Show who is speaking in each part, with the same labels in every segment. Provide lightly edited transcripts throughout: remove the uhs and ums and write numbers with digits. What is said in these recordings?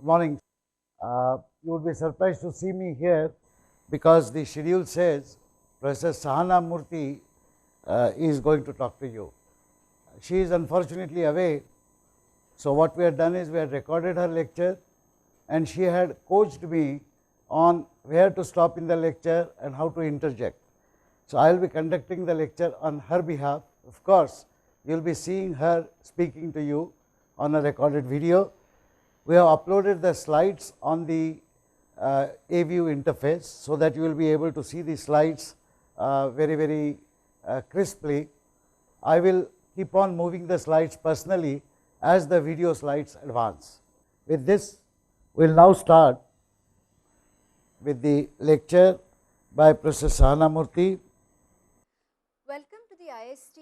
Speaker 1: morning. You would be surprised to see me here because the schedule says Professor Sahana Murthy is going to talk to you. She is unfortunately away. So, what we had done is we had recorded her lecture and she had coached me on where to stop in the lecture and how to interject. So, I will be conducting the lecture on her behalf. Of course, you will be seeing her speaking to you on a recorded video. We have uploaded the slides on the A-View interface, so that you will be able to see the slides very crisply. I will keep on moving the slides personally as the video slides advance. With this, we will now start with the lecture by Professor Sahana Murthy.
Speaker 2: Welcome to the IST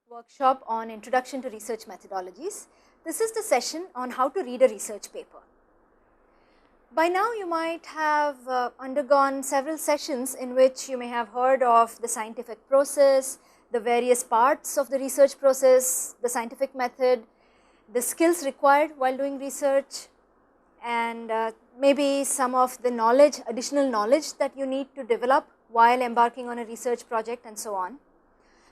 Speaker 2: workshop on Introduction to Research Methodologies. This is the session on how to read a research paper. By now you might have undergone several sessions in which you may have heard of the scientific process, the various parts of the research process, the scientific method, the skills required while doing research, and maybe some of the knowledge, additional knowledge that you need to develop while embarking on a research project and so on.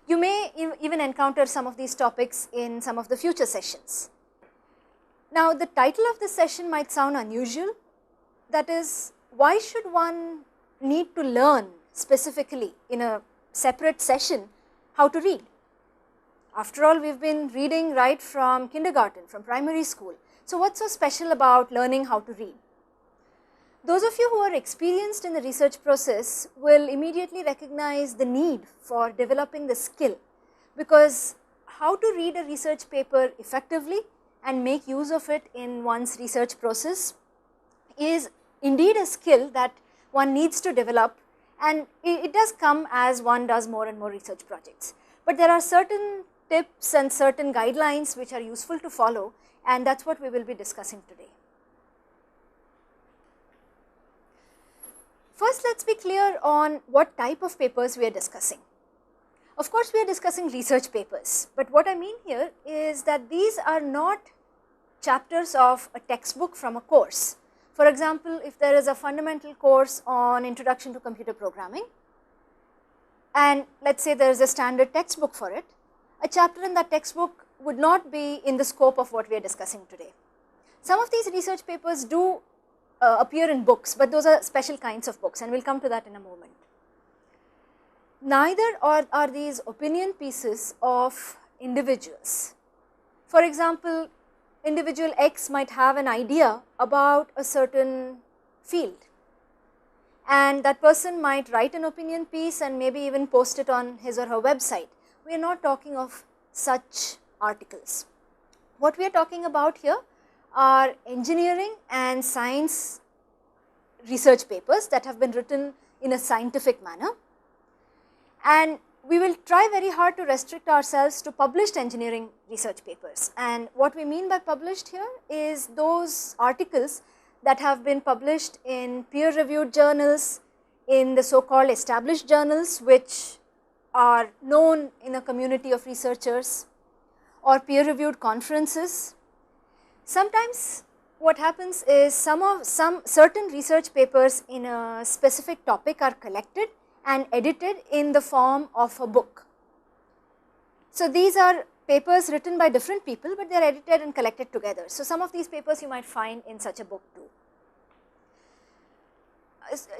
Speaker 2: You may even encounter some of these topics in some of the future sessions. Now, the title of this session might sound unusual, that is, why should one need to learn specifically in a separate session how to read? After all, we have been reading right from kindergarten, from primary school. So, what is so special about learning how to read? Those of you who are experienced in the research process will immediately recognize the need for developing the skill, because how to read a research paper effectively and make use of it in one's research process is indeed a skill that one needs to develop, and it does come as one does more and more research projects. But there are certain tips and certain guidelines which are useful to follow, and that is what we will be discussing today. First, let us be clear on what type of papers we are discussing. Of course, we are discussing research papers, but what I mean here is that these are not chapters of a textbook from a course. For example, if there is a fundamental course on Introduction to Computer Programming, and let us say there is a standard textbook for it, a chapter in that textbook would not be in the scope of what we are discussing today. Some of these research papers do appear in books, but those are special kinds of books, and we will come to that in a moment. Neither are these opinion pieces of individuals. For example, individual X might have an idea about a certain field, and that person might write an opinion piece and maybe even post it on his or her website. We are not talking of such articles. What we are talking about here are engineering and science research papers that have been written in a scientific manner, and we will try very hard to restrict ourselves to published engineering research papers. And what we mean by published here is those articles that have been published in peer reviewed journals, in the so called established journals which are known in a community of researchers, or peer reviewed conferences. Sometimes what happens is some certain research papers in a specific topic are collected and edited in the form of a book. So, these are papers written by different people, but they are edited and collected together. So, some of these papers you might find in such a book too.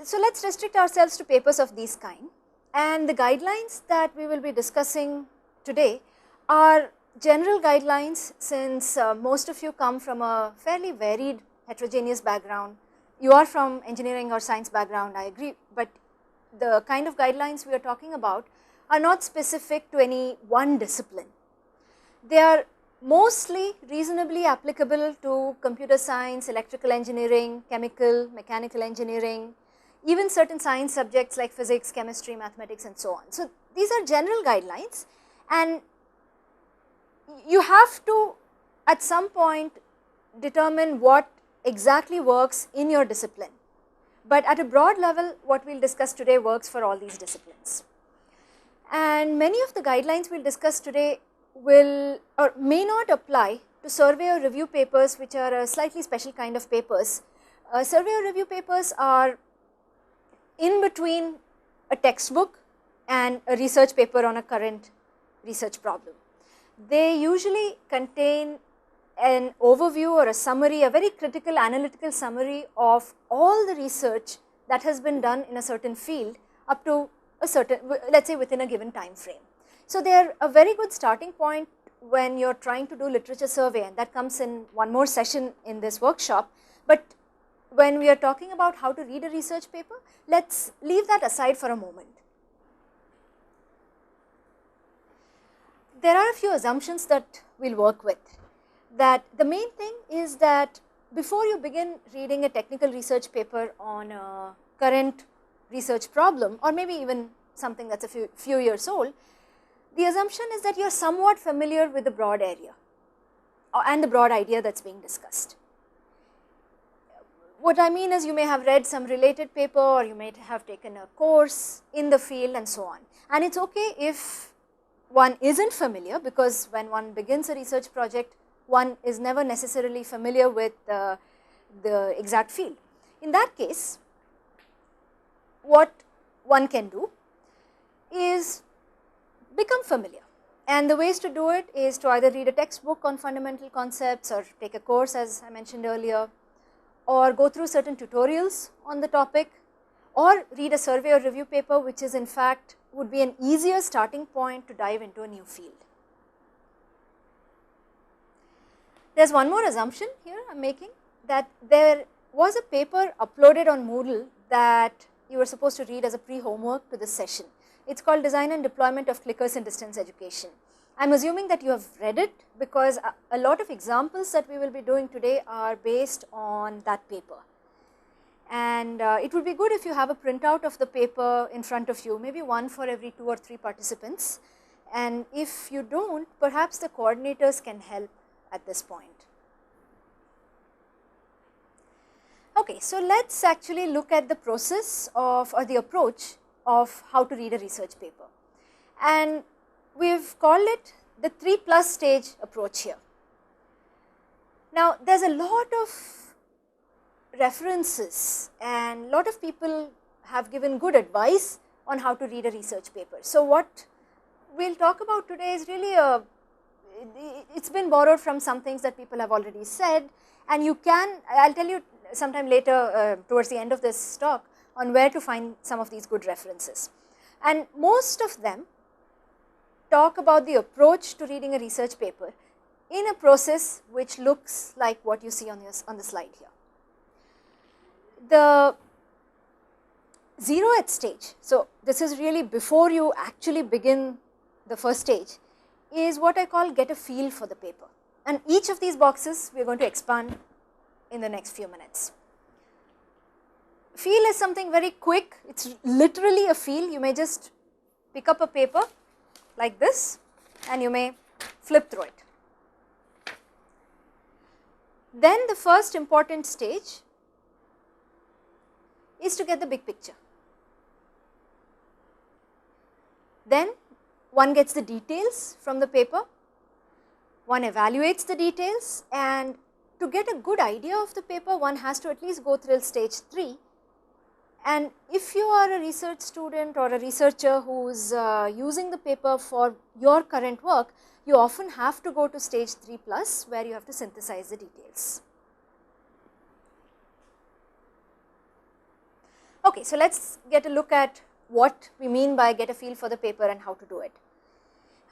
Speaker 2: So, let us restrict ourselves to papers of this kind, and the guidelines that we will be discussing today are general guidelines, since most of you come from a fairly varied heterogeneous background. You are from engineering or science background, I agree, but the kind of guidelines we are talking about are not specific to any one discipline. They are mostly reasonably applicable to computer science, electrical engineering, chemical, mechanical engineering, even certain science subjects like physics, chemistry, mathematics and so on. So, these are general guidelines, and you have to at some point determine what exactly works in your discipline. But at a broad level, what we will discuss today works for all these disciplines. And many of the guidelines we will discuss today will or may not apply to survey or review papers, which are a slightly special kind of papers. Survey or review papers are in between a textbook and a research paper on a current research problem. They usually contain an overview or a summary, a very critical analytical summary of all the research that has been done in a certain field up to a certain, let us say, within a given time frame. So, they are a very good starting point when you are trying to do literature survey, and that comes in one more session in this workshop. But when we are talking about how to read a research paper, let us leave that aside for a moment. There are a few assumptions that we will work with. That the main thing is that before you begin reading a technical research paper on a current research problem, or maybe even something that is a few years old, the assumption is that you are somewhat familiar with the broad area and the broad idea that is being discussed. What I mean is, you may have read some related paper, or you may have taken a course in the field and so on. And it is okay if one is not familiar, because when one begins a research project, one is never necessarily familiar with the exact field. In that case, what one can do is become familiar, and the ways to do it is to either read a textbook on fundamental concepts, or take a course as I mentioned earlier, or go through certain tutorials on the topic, or read a survey or review paper, which is in fact would be an easier starting point to dive into a new field. There is one more assumption here I am making, that there was a paper uploaded on Moodle that you were supposed to read as a pre-homework to this session. It is called Design and Deployment of Clickers in Distance Education. I am assuming that you have read it, because a lot of examples that we will be doing today are based on that paper. And it would be good if you have a printout of the paper in front of you, maybe one for every 2 or 3 participants. And if you do not, perhaps the coordinators can help at this point. Okay, so let us actually look at the process of, or the approach of how to read a research paper. And we have called it the 3+ stage approach here. Now, there is a lot of references, and lot of people have given good advice on how to read a research paper. So, what we will talk about today is really it has been borrowed from some things that people have already said, and you can, I will tell you sometime later towards the end of this talk on where to find some of these good references. And most of them talk about the approach to reading a research paper in a process which looks like what you see on the slide here. The 0th stage, so this is really before you actually begin the first stage, is what I call get a feel for the paper, and each of these boxes we are going to expand in the next few minutes. Feel is something very quick, it is literally a feel. You may just pick up a paper like this and you may flip through it. Then the first important stage is to get the big picture. Then one gets the details from the paper, one evaluates the details, and to get a good idea of the paper, one has to at least go through stage 3. And if you are a research student or a researcher who is using the paper for your current work, you often have to go to stage 3+, where you have to synthesize the details. Okay, so let us get a look at what we mean by get a feel for the paper and how to do it.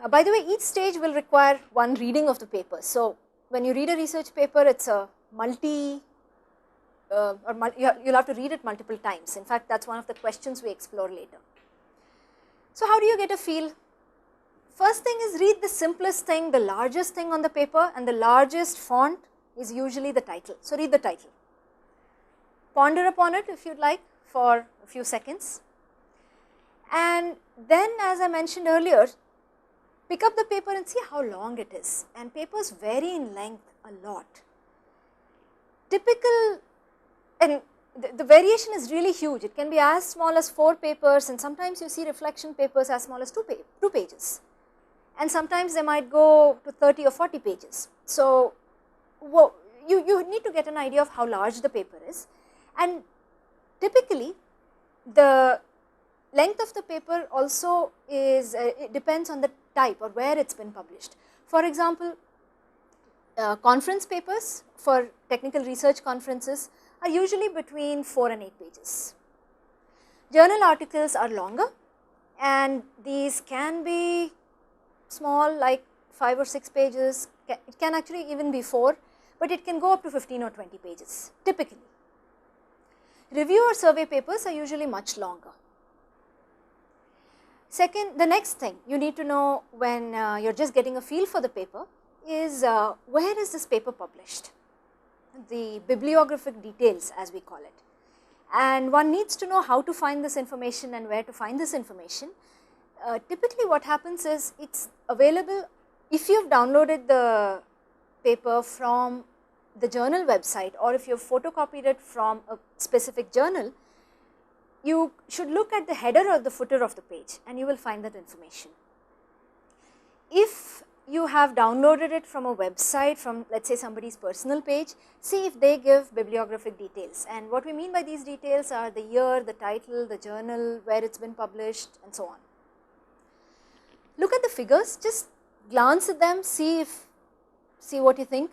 Speaker 2: By the way, each stage will require one reading of the paper. So, when you read a research paper, it is a you will have to read it multiple times. In fact, that is one of the questions we explore later. So, how do you get a feel? First thing is read the simplest thing, the largest thing on the paper, and the largest font is usually the title. So, read the title. Ponder upon it if you would like for a few seconds. And then, as I mentioned earlier, pick up the paper and see how long it is, and papers vary in length a lot. Typical, and the variation is really huge. It can be as small as 4 papers, and sometimes you see reflection papers as small as 2 pages, and sometimes they might go to 30 or 40 pages. So, you need to get an idea of how large the paper is, and typically the length of the paper also is it depends on the type or where it has been published. For example, conference papers for technical research conferences are usually between 4 and 8 pages. Journal articles are longer, and these can be small, like 5 or 6 pages, it can actually even be 4, but it can go up to 15 or 20 pages typically. Review or survey papers are usually much longer. Second, the next thing you need to know when you are just getting a feel for the paper is where is this paper published, the bibliographic details as we call it. And one needs to know how to find this information and where to find this information. Typically what happens is it is available if you have downloaded the paper from the journal website, or if you have photocopied it from a specific journal, you should look at the header or the footer of the page and you will find that information. If you have downloaded it from a website, from let us say somebody's personal page, see if they give bibliographic details, and what we mean by these details are the year, the title, the journal, where it has been published and so on. Look at the figures, just glance at them, see what you think,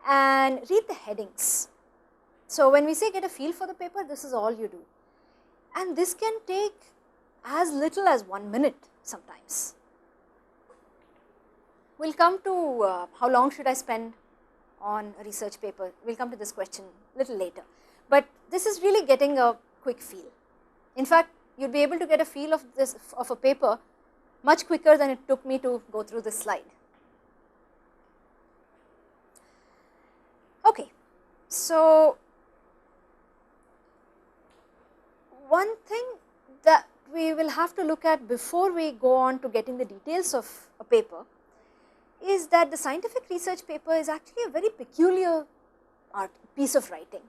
Speaker 2: and read the headings. So when we say get a feel for the paper, this is all you do, and this can take as little as 1 minute sometimes. We will come to how long should I spend on a research paper, we will come to this question a little later, but this is really getting a quick feel. In fact, you will be able to get a feel of this, of a paper, much quicker than it took me to go through this slide. Okay, so one thing that we will have to look at before we go on to getting the details of a paper is that the scientific research paper is actually a very peculiar piece of writing.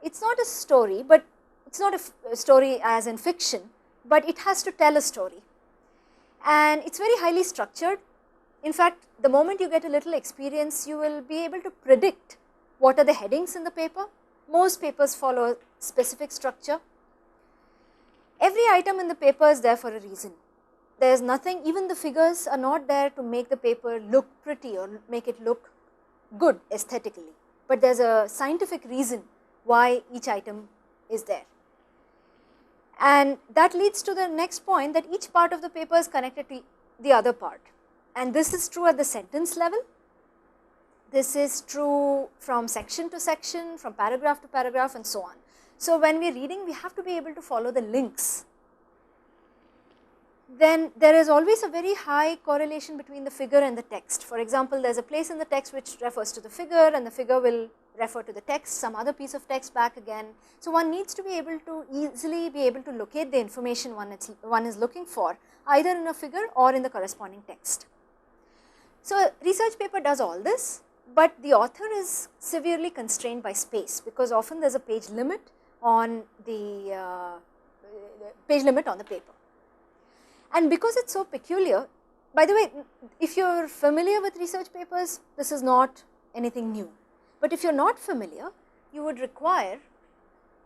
Speaker 2: It is not a story, but it is not a story as in fiction, but it has to tell a story, and it is very highly structured. In fact, the moment you get a little experience, you will be able to predict what are the headings in the paper. Most papers follow a specific structure. Every item in the paper is there for a reason. There is nothing, even the figures are not there to make the paper look pretty or make it look good aesthetically, but there is a scientific reason why each item is there. And that leads to the next point, that each part of the paper is connected to the other part, and this is true at the sentence level, this is true from section to section, from paragraph to paragraph and so on. So when we are reading, we have to be able to follow the links. Then there is always a very high correlation between the figure and the text. For example, there is a place in the text which refers to the figure, and the figure will refer to the text, some other piece of text back again. So one needs to be able to easily be able to locate the information one is looking for, either in a figure or in the corresponding text. So a research paper does all this, but the author is severely constrained by space, because often there is a page limit on the paper. And because it is so peculiar, by the way, if you are familiar with research papers, this is not anything new, but if you are not familiar, you would require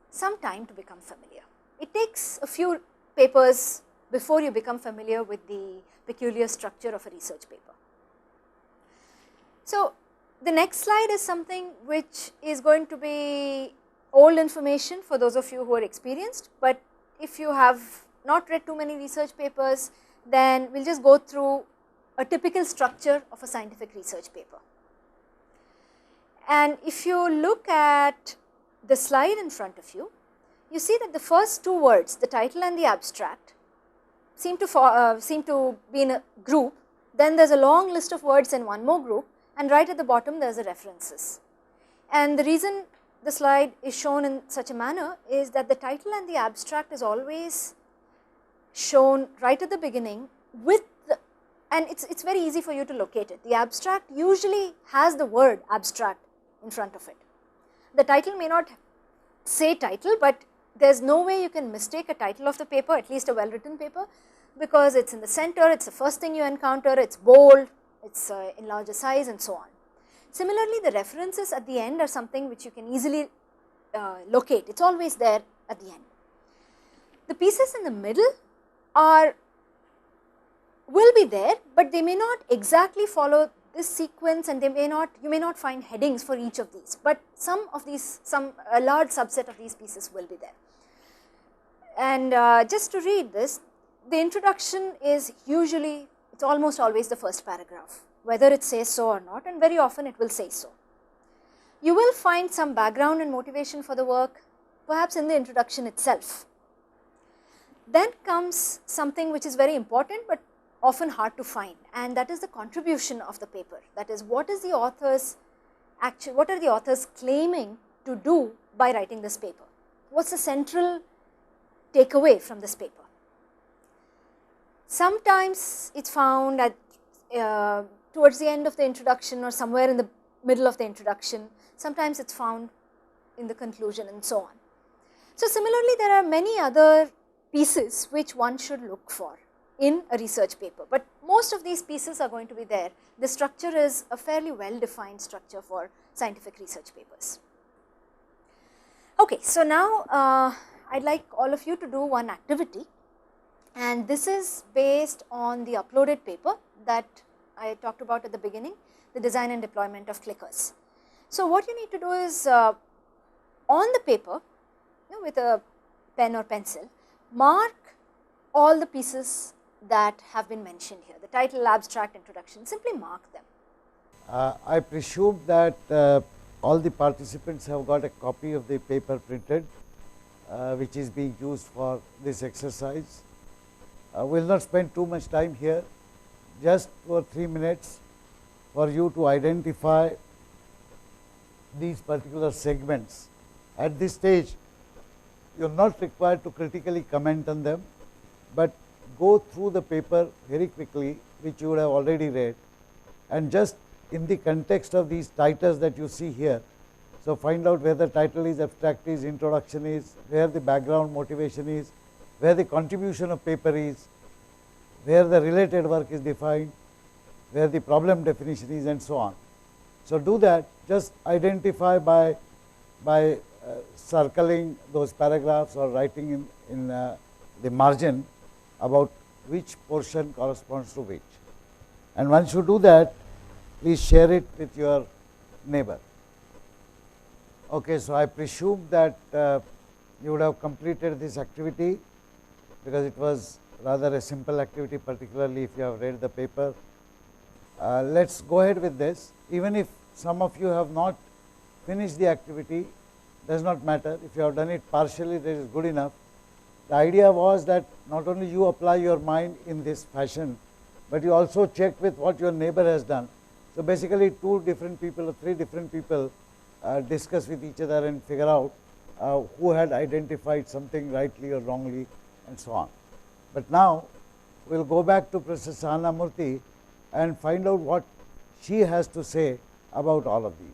Speaker 2: some time to become familiar. It takes a few papers before you become familiar with the peculiar structure of a research paper. So the next slide is something which is going to be old information for those of you who are experienced, but if you have not read too many research papers, then we will just go through a typical structure of a scientific research paper. And if you look at the slide in front of you, you see that the first two words, the title and the abstract, seem to be in a group. Then there is a long list of words in one more group, and right at the bottom there is a references. And the reason the slide is shown in such a manner is that the title and the abstract is always shown right at the beginning with and it's very easy for you to locate it. The abstract usually has the word abstract in front of it. The title may not say title, but there is no way you can mistake a title of the paper, at least a well written paper, because it is in the center, it is the first thing you encounter, it is bold, it is in larger size and so on. Similarly, the references at the end are something which you can easily locate, it is always there at the end. The pieces in the middle are will be there, but they may not exactly follow this sequence, and they may not, you may not find headings for each of these, but some of these, a large subset of these pieces will be there. And just to read this, the introduction is usually, it is almost always the first paragraph, whether it says so or not, and very often it will say so. You will find some background and motivation for the work, perhaps in the introduction itself. Then comes something which is very important, but often hard to find, and that is the contribution of the paper. That is, what is the author's what are the authors claiming to do by writing this paper? What is the central takeaway from this paper? Sometimes it is found at towards the end of the introduction or somewhere in the middle of the introduction, sometimes it is found in the conclusion, and so on. So, similarly, there are many other pieces which one should look for in a research paper, but most of these pieces are going to be there. The structure is a fairly well defined structure for scientific research papers. Okay, so now I would like all of you to do one activity, and this is based on the uploaded paper that I talked about at the beginning, the design and deployment of clickers. So, what you need to do is on the paper, with a pen or pencil, mark all the pieces that have been mentioned here, the title, abstract, introduction, simply mark them.
Speaker 1: I presume that all the participants have got a copy of the paper printed, which is being used for this exercise. We will not spend too much time here, just 2 or 3 minutes for you to identify these particular segments. At this stage, you are not required to critically comment on them, but go through the paper very quickly, which you would have already read, and just in the context of these titles that you see here. So, find out where the title is, abstract is, introduction is, where the background motivation is, where the contribution of paper is, where the related work is defined, where the problem definition is, and so on. So, do that, just identify by circling those paragraphs or writing in the margin about which portion corresponds to which. And once you do that, please share it with your neighbor. Okay, so I presume that you would have completed this activity, because it was rather a simple activity, particularly if you have read the paper. Let us go ahead with this. Even if some of you have not finished the activity, does not matter. If you have done it partially, that is good enough. The idea was that not only you apply your mind in this fashion, but you also check with what your neighbor has done. So, basically 2 different people or 3 different people discuss with each other and figure out who had identified something rightly or wrongly, and so on. But now, we will go back to Professor Sahana Murthy and find out what she has to say about all of these.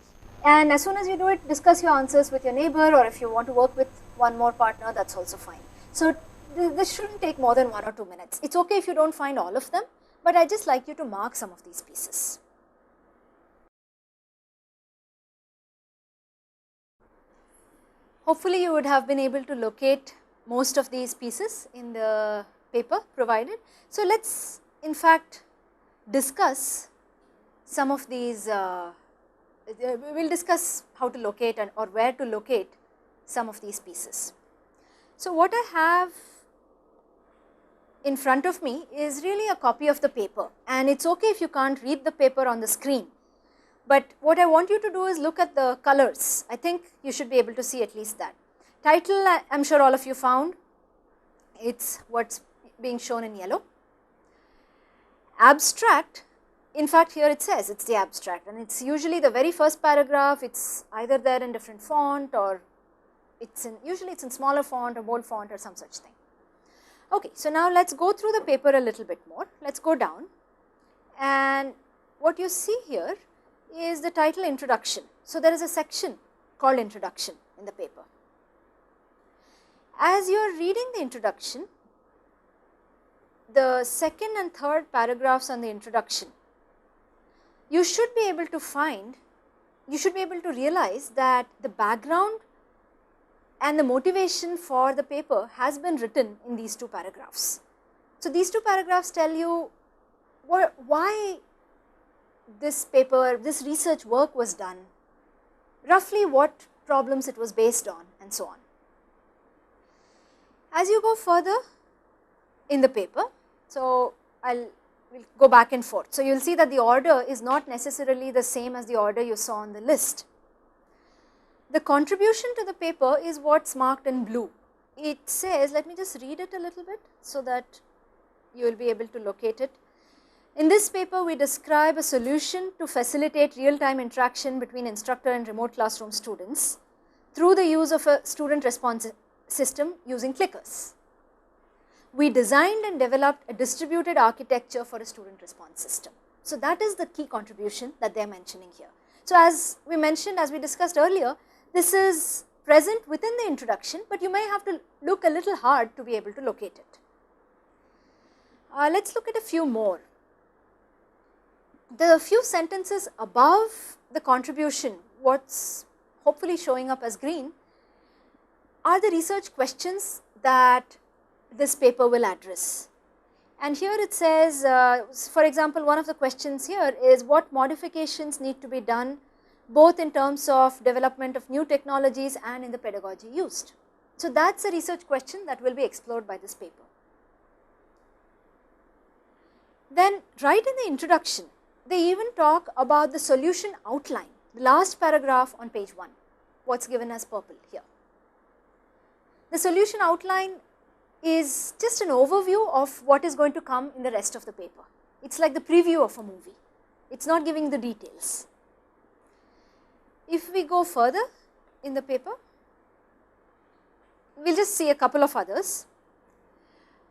Speaker 2: And as soon as you do it, discuss your answers with your neighbor, or if you want to work with one more partner, that is also fine. So, this should not take more than 1 or 2 minutes. It is okay if you do not find all of them, but I just like you to mark some of these pieces. Hopefully, you would have been able to locate most of these pieces in the paper provided. So, let us in fact discuss some of these, we will discuss how to locate or where to locate some of these pieces. So, what I have in front of me is really a copy of the paper, and it is okay if you can't read the paper on the screen. But what I want you to do is look at the colors. I think you should be able to see at least that. Title, I am sure all of you found, it is what is being shown in yellow. Abstract, in fact here it says it is the abstract, and it is usually the very first paragraph. It is either there in different font, or it's in, usually it's in smaller font or bold font or some such thing. Okay, so now let's go through the paper a little bit more. Let's go down, and what you see here is the title introduction. So, there is a section called introduction in the paper. As you are reading the introduction, the second and third paragraphs on the introduction, you should be able to find you should be able to realize that the background and the motivation for the paper has been written in these two paragraphs. So, these two paragraphs tell you why this paper, this research work was done, roughly what problems it was based on, and so on. As you go further in the paper, so we'll go back and forth. So, you will see that the order is not necessarily the same as the order you saw on the list. The contribution to the paper is what's marked in blue. It says, let me just read it a little bit so that you will be able to locate it. In this paper, we describe a solution to facilitate real-time interaction between instructor and remote classroom students through the use of a student response system using clickers. We designed and developed a distributed architecture for a student response system. So, that is the key contribution that they are mentioning here. So, as we mentioned, as we discussed earlier, this is present within the introduction, but you may have to look a little hard to be able to locate it. Let us look at a few more. The few sentences above the contribution, what's hopefully showing up as green, are the research questions that this paper will address. And here it says, for example, one of the questions here is what modifications need to be done both in terms of development of new technologies and in the pedagogy used. So, that is a research question that will be explored by this paper. Then right in the introduction, they even talk about the solution outline, the last paragraph on page 1, what is given as purple here. The solution outline is just an overview of what is going to come in the rest of the paper. It is like the preview of a movie, it is not giving the details. If we go further in the paper, we will just see a couple of others.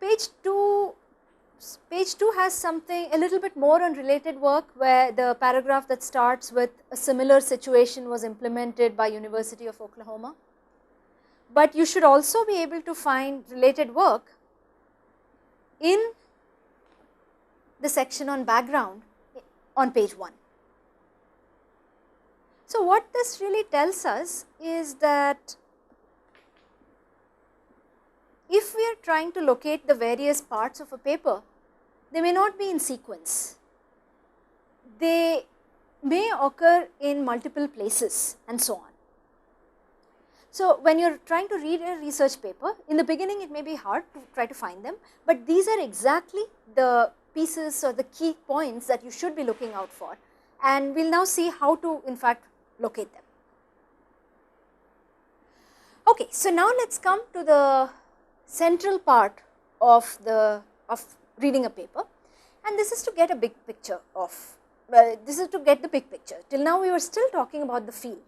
Speaker 2: Page 2 has something a little bit more on related work, where the paragraph that starts with a similar situation was implemented by University of Oklahoma. But you should also be able to find related work in the section on background on page 1. So, what this really tells us is that if we are trying to locate the various parts of a paper, they may not be in sequence. They may occur in multiple places and so on. So, when you are trying to read a research paper, in the beginning it may be hard to try to find them, but these are exactly the pieces or the key points that you should be looking out for, and we will now see how to in fact locate them. Okay, so now let us come to the central part of reading a paper, and this is to get a big picture of, this is to get the big picture. Till now we were still talking about the feel.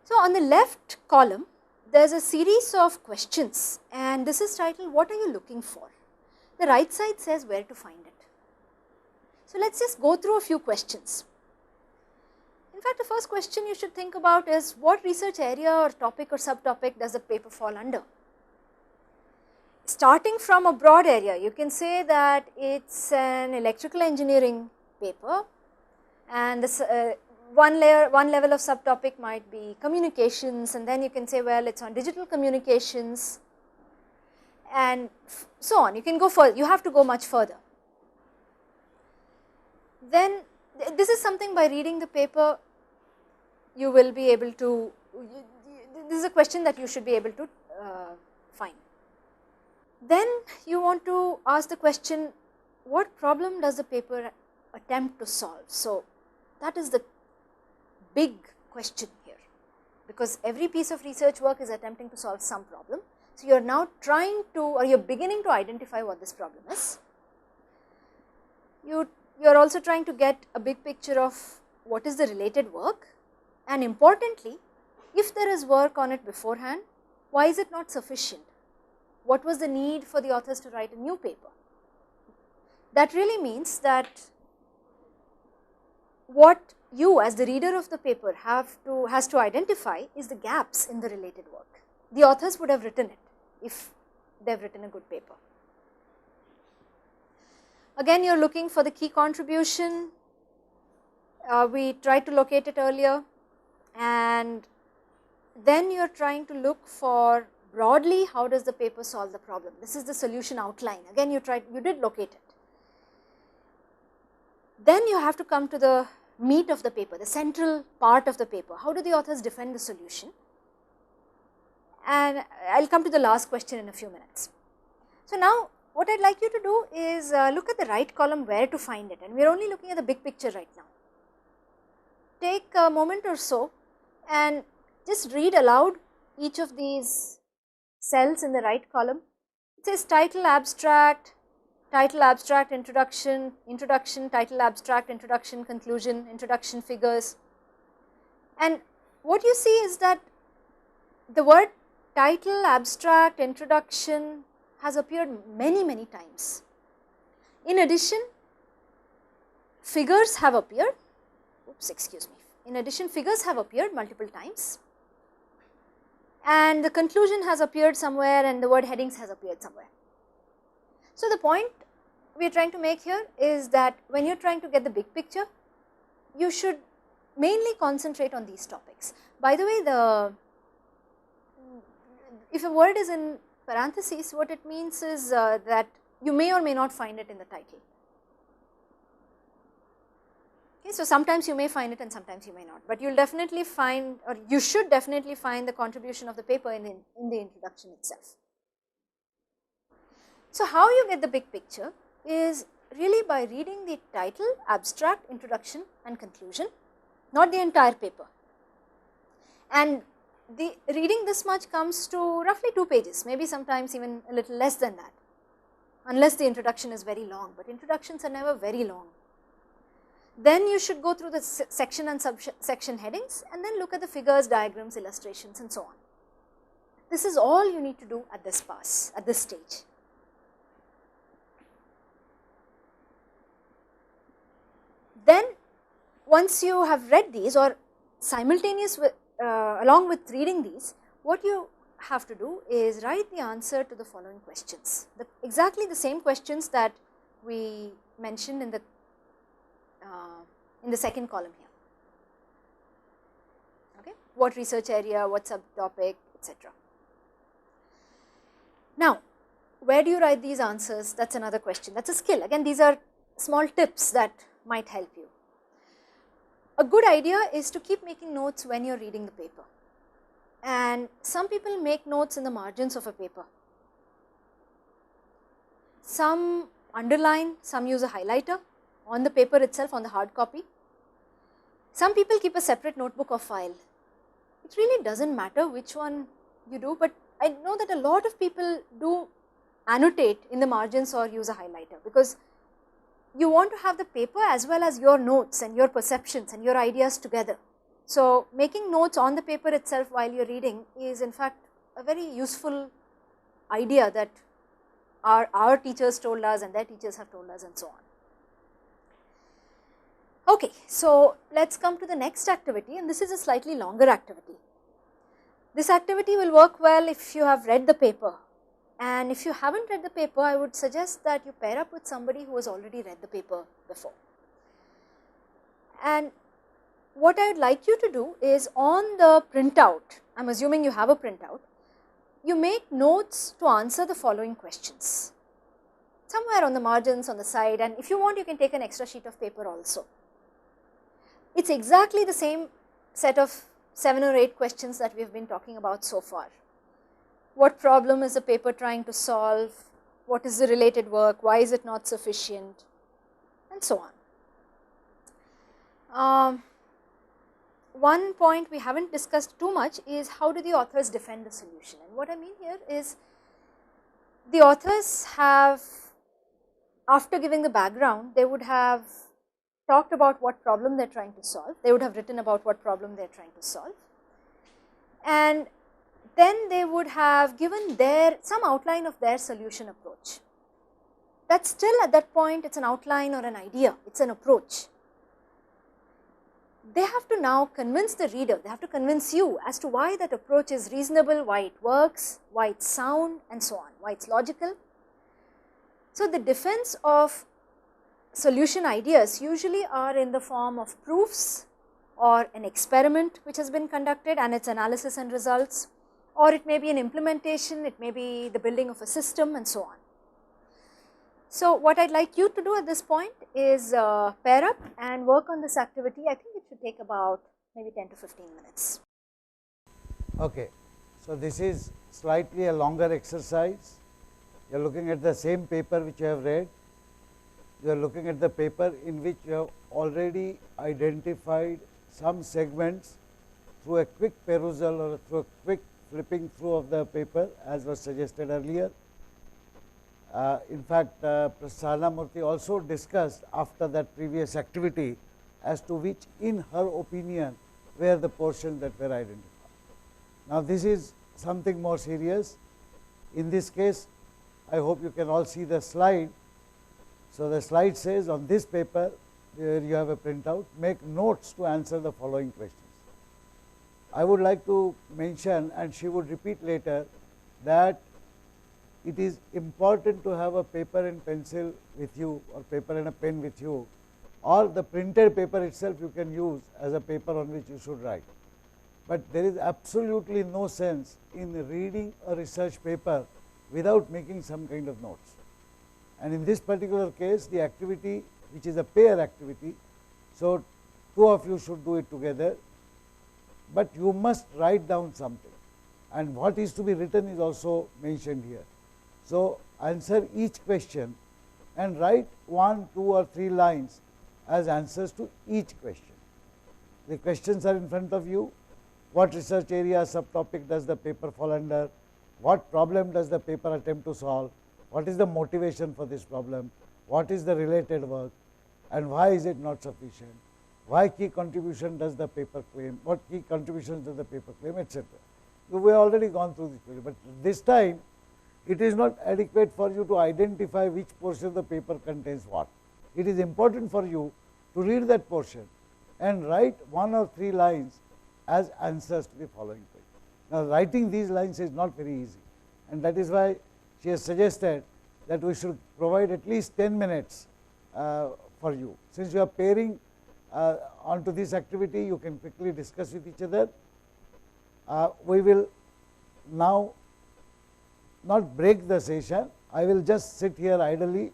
Speaker 2: So, on the left column there is a series of questions, and this is titled what are you looking for. The right side says where to find it. So, let us just go through a few questions. In fact, the first question you should think about is what research area or topic or subtopic does the paper fall under. Starting from a broad area, you can say that it is an electrical engineering paper, and this one level of subtopic might be communications, and then you can say, well, it is on digital communications, and so on. You can go further, you have to go much further. Then this is something, by reading the paper you will be able to, this is a question that you should be able to find. Then you want to ask the question, what problem does the paper attempt to solve? So, that is the big question here, because every piece of research work is attempting to solve some problem. So, you are now trying to, or you are beginning to identify what this problem is. You are also trying to get a big picture of what is the related work, and importantly, if there is work on it beforehand, why is it not sufficient? What was the need for the authors to write a new paper? That really means that what you as the reader of the paper has to identify is the gaps in the related work. The authors would have written it if they have written a good paper. Again, you are looking for the key contribution. we tried to locate it earlier, and then you are trying to look for broadly how does the paper solve the problem. This is the solution outline. Again, you did locate it. Then you have to come to the meat of the paper, the central part of the paper. How do the authors defend the solution? And I will come to the last question in a few minutes. So now what I would like you to do is look at the right column where to find it, and we are only looking at the big picture right now. Take a moment or so and just read aloud each of these cells in the right column. It says title, abstract, introduction, introduction, title, abstract, introduction, conclusion, introduction, figures. And what you see is that the word title, abstract, introduction has appeared many times. In addition, figures have appeared, in addition figures have appeared multiple times, and the conclusion has appeared somewhere, and the word headings has appeared somewhere. So the point we are trying to make here is that when you are trying to get the big picture, you should mainly concentrate on these topics. By the way, if a word is in parentheses, what it means is that you may or may not find it in the title. Okay, so sometimes you may find it and sometimes you may not, but you will definitely find, or you should definitely find, the contribution of the paper in the introduction itself. So how you get the big picture is really by reading the title, abstract, introduction and conclusion, not the entire paper. And the reading this much comes to roughly 2 pages, maybe sometimes even a little less than that, unless the introduction is very long, but introductions are never very long. Then you should go through the section and subsection headings and then look at the figures, diagrams, illustrations and so on. This is all you need to do at this pass, at this stage. Then once you have read these, or simultaneous with, along with reading these, what you have to do is write the answer to the following questions, exactly the same questions that we mentioned in the second column here. Okay, what research area, what subtopic, etc. Now, where do you write these answers? That is another question. That is a skill. Again, these are small tips that might help you. A good idea is to keep making notes when you are reading the paper, and some people make notes in the margins of a paper. Some underline, some use a highlighter on the paper itself, on the hard copy. Some people keep a separate notebook or file. It really does not matter which one you do, but I know that a lot of people do annotate in the margins or use a highlighter, because you want to have the paper as well as your notes and your perceptions and your ideas together. So making notes on the paper itself while you are reading is in fact a very useful idea that our teachers told us and their teachers have told us and so on. Okay, so let us come to the next activity, and this is a slightly longer activity. This activity will work well if you have read the paper, and if you have not read the paper, I would suggest that you pair up with somebody who has already read the paper before. And what I would like you to do is, on the printout, I am assuming you have a printout, you make notes to answer the following questions, somewhere on the margins, on the side, and if you want you can take an extra sheet of paper also. It is exactly the same set of 7 or 8 questions that we have been talking about so far. What problem is the paper trying to solve? What is the related work? Why is it not sufficient? And so on. One point we have not discussed too much is how do the authors defend the solution, and what I mean here is the authors have, after giving the background, they would have talked about what problem they are trying to solve, they would have written about what problem they are trying to solve, and then they would have given some outline of their solution approach. That still at that point it is an outline or an idea, it is an approach. They have to now convince the reader, they have to convince you as to why that approach is reasonable, why it works, why it is sound and so on, why it is logical. So the defense of solution ideas usually are in the form of proofs or an experiment which has been conducted and its analysis and results, or it may be an implementation, it may be the building of a system and so on. So, what I would like you to do at this point is pair up and work on this activity. I think it should take about maybe 10 to 15 minutes.
Speaker 1: Okay. So, this is slightly a longer exercise. You are looking at the same paper which you have read. You are looking at the paper in which you have already identified some segments through a quick perusal or through a quick flipping through of the paper, as was suggested earlier. In fact, Professor Sahanamurthy also discussed after that previous activity as to which in her opinion were the portions that were identified. Now, this is something more serious. In this case, I hope you can all see the slide. So, the slide says on this paper where you have a printout, make notes to answer the following questions. I would like to mention, and she would repeat later, that it is important to have a paper and pencil with you or paper and a pen with you, or the printed paper itself you can use as a paper on which you should write. But there is absolutely no sense in reading a research paper without making some kind of notes. And in this particular case, the activity which is a pair activity, so two of you should do it together, but you must write down something, and what is to be written is also mentioned here. So, answer each question and write 1, 2 or 3 lines as answers to each question. The questions are in front of you. What research area, subtopic does the paper fall under? What problem does the paper attempt to solve? What is the motivation for this problem? What is the related work? And why is it not sufficient? Why key contribution does the paper claim? What key contributions does the paper claim, etc. We have already gone through this, but this time it is not adequate for you to identify which portion of the paper contains what. It is important for you to read that portion and write 1 or 3 lines as answers to the following question. Now, writing these lines is not very easy, and that is why she has suggested that we should provide at least 10 minutes for you. Since you are pairing onto this activity, you can quickly discuss with each other. We will now not break the session. I will just sit here idly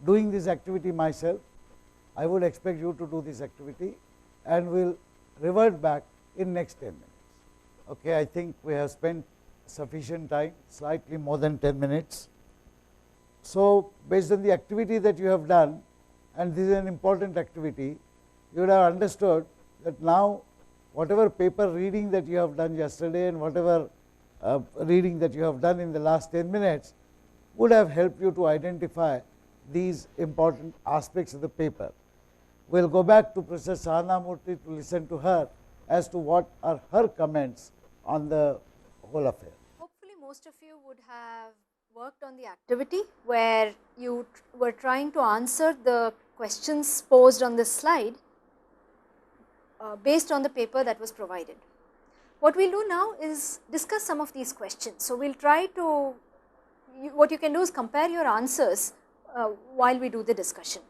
Speaker 1: doing this activity myself. I would expect you to do this activity, and we will revert back in next 10 minutes. Okay, I think we have spent sufficient time, slightly more than 10 minutes. So, based on the activity that you have done, and this is an important activity, you would have understood that now whatever paper reading that you have done yesterday and whatever reading that you have done in the last 10 minutes would have helped you to identify these important aspects of the paper. We will go back to Professor Sahanamurthy to listen to her as to what are her comments on the whole affair.
Speaker 2: Hopefully, most of you would have worked on the activity where you were trying to answer the questions posed on this slide based on the paper that was provided. What we will do now is discuss some of these questions. So, we will try to, what you can do is compare your answers while we do the discussion.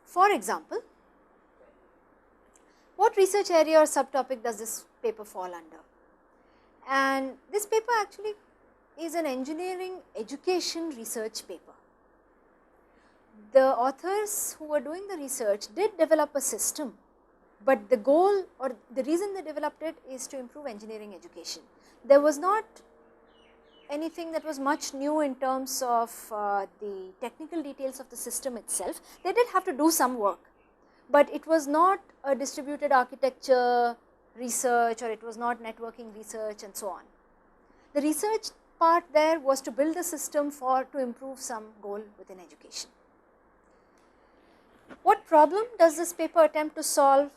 Speaker 2: For example, what research area or subtopic does this paper fall under? And this paper actually is an engineering education research paper. The authors who were doing the research did develop a system, but the goal or the reason they developed it is to improve engineering education. There was not anything that was much new in terms of the technical details of the system itself. They did have to do some work, but it was not a distributed architecture research, or it was not networking research and so on. The research part there was to build the system to improve some goal within education. What problem does this paper attempt to solve?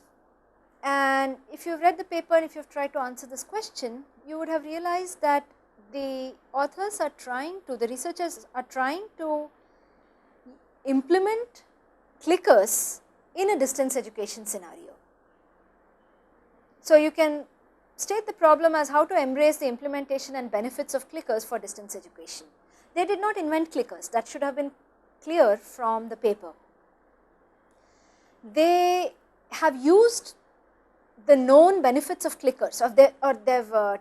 Speaker 2: And if you have read the paper, if you have tried to answer this question, you would have realized that the authors are trying to, the researchers are trying to implement clickers in a distance education scenario. So, you can state the problem as how to embrace the implementation and benefits of clickers for distance education. They did not invent clickers, that should have been clear from the paper. They have used the known benefits of clickers, or they've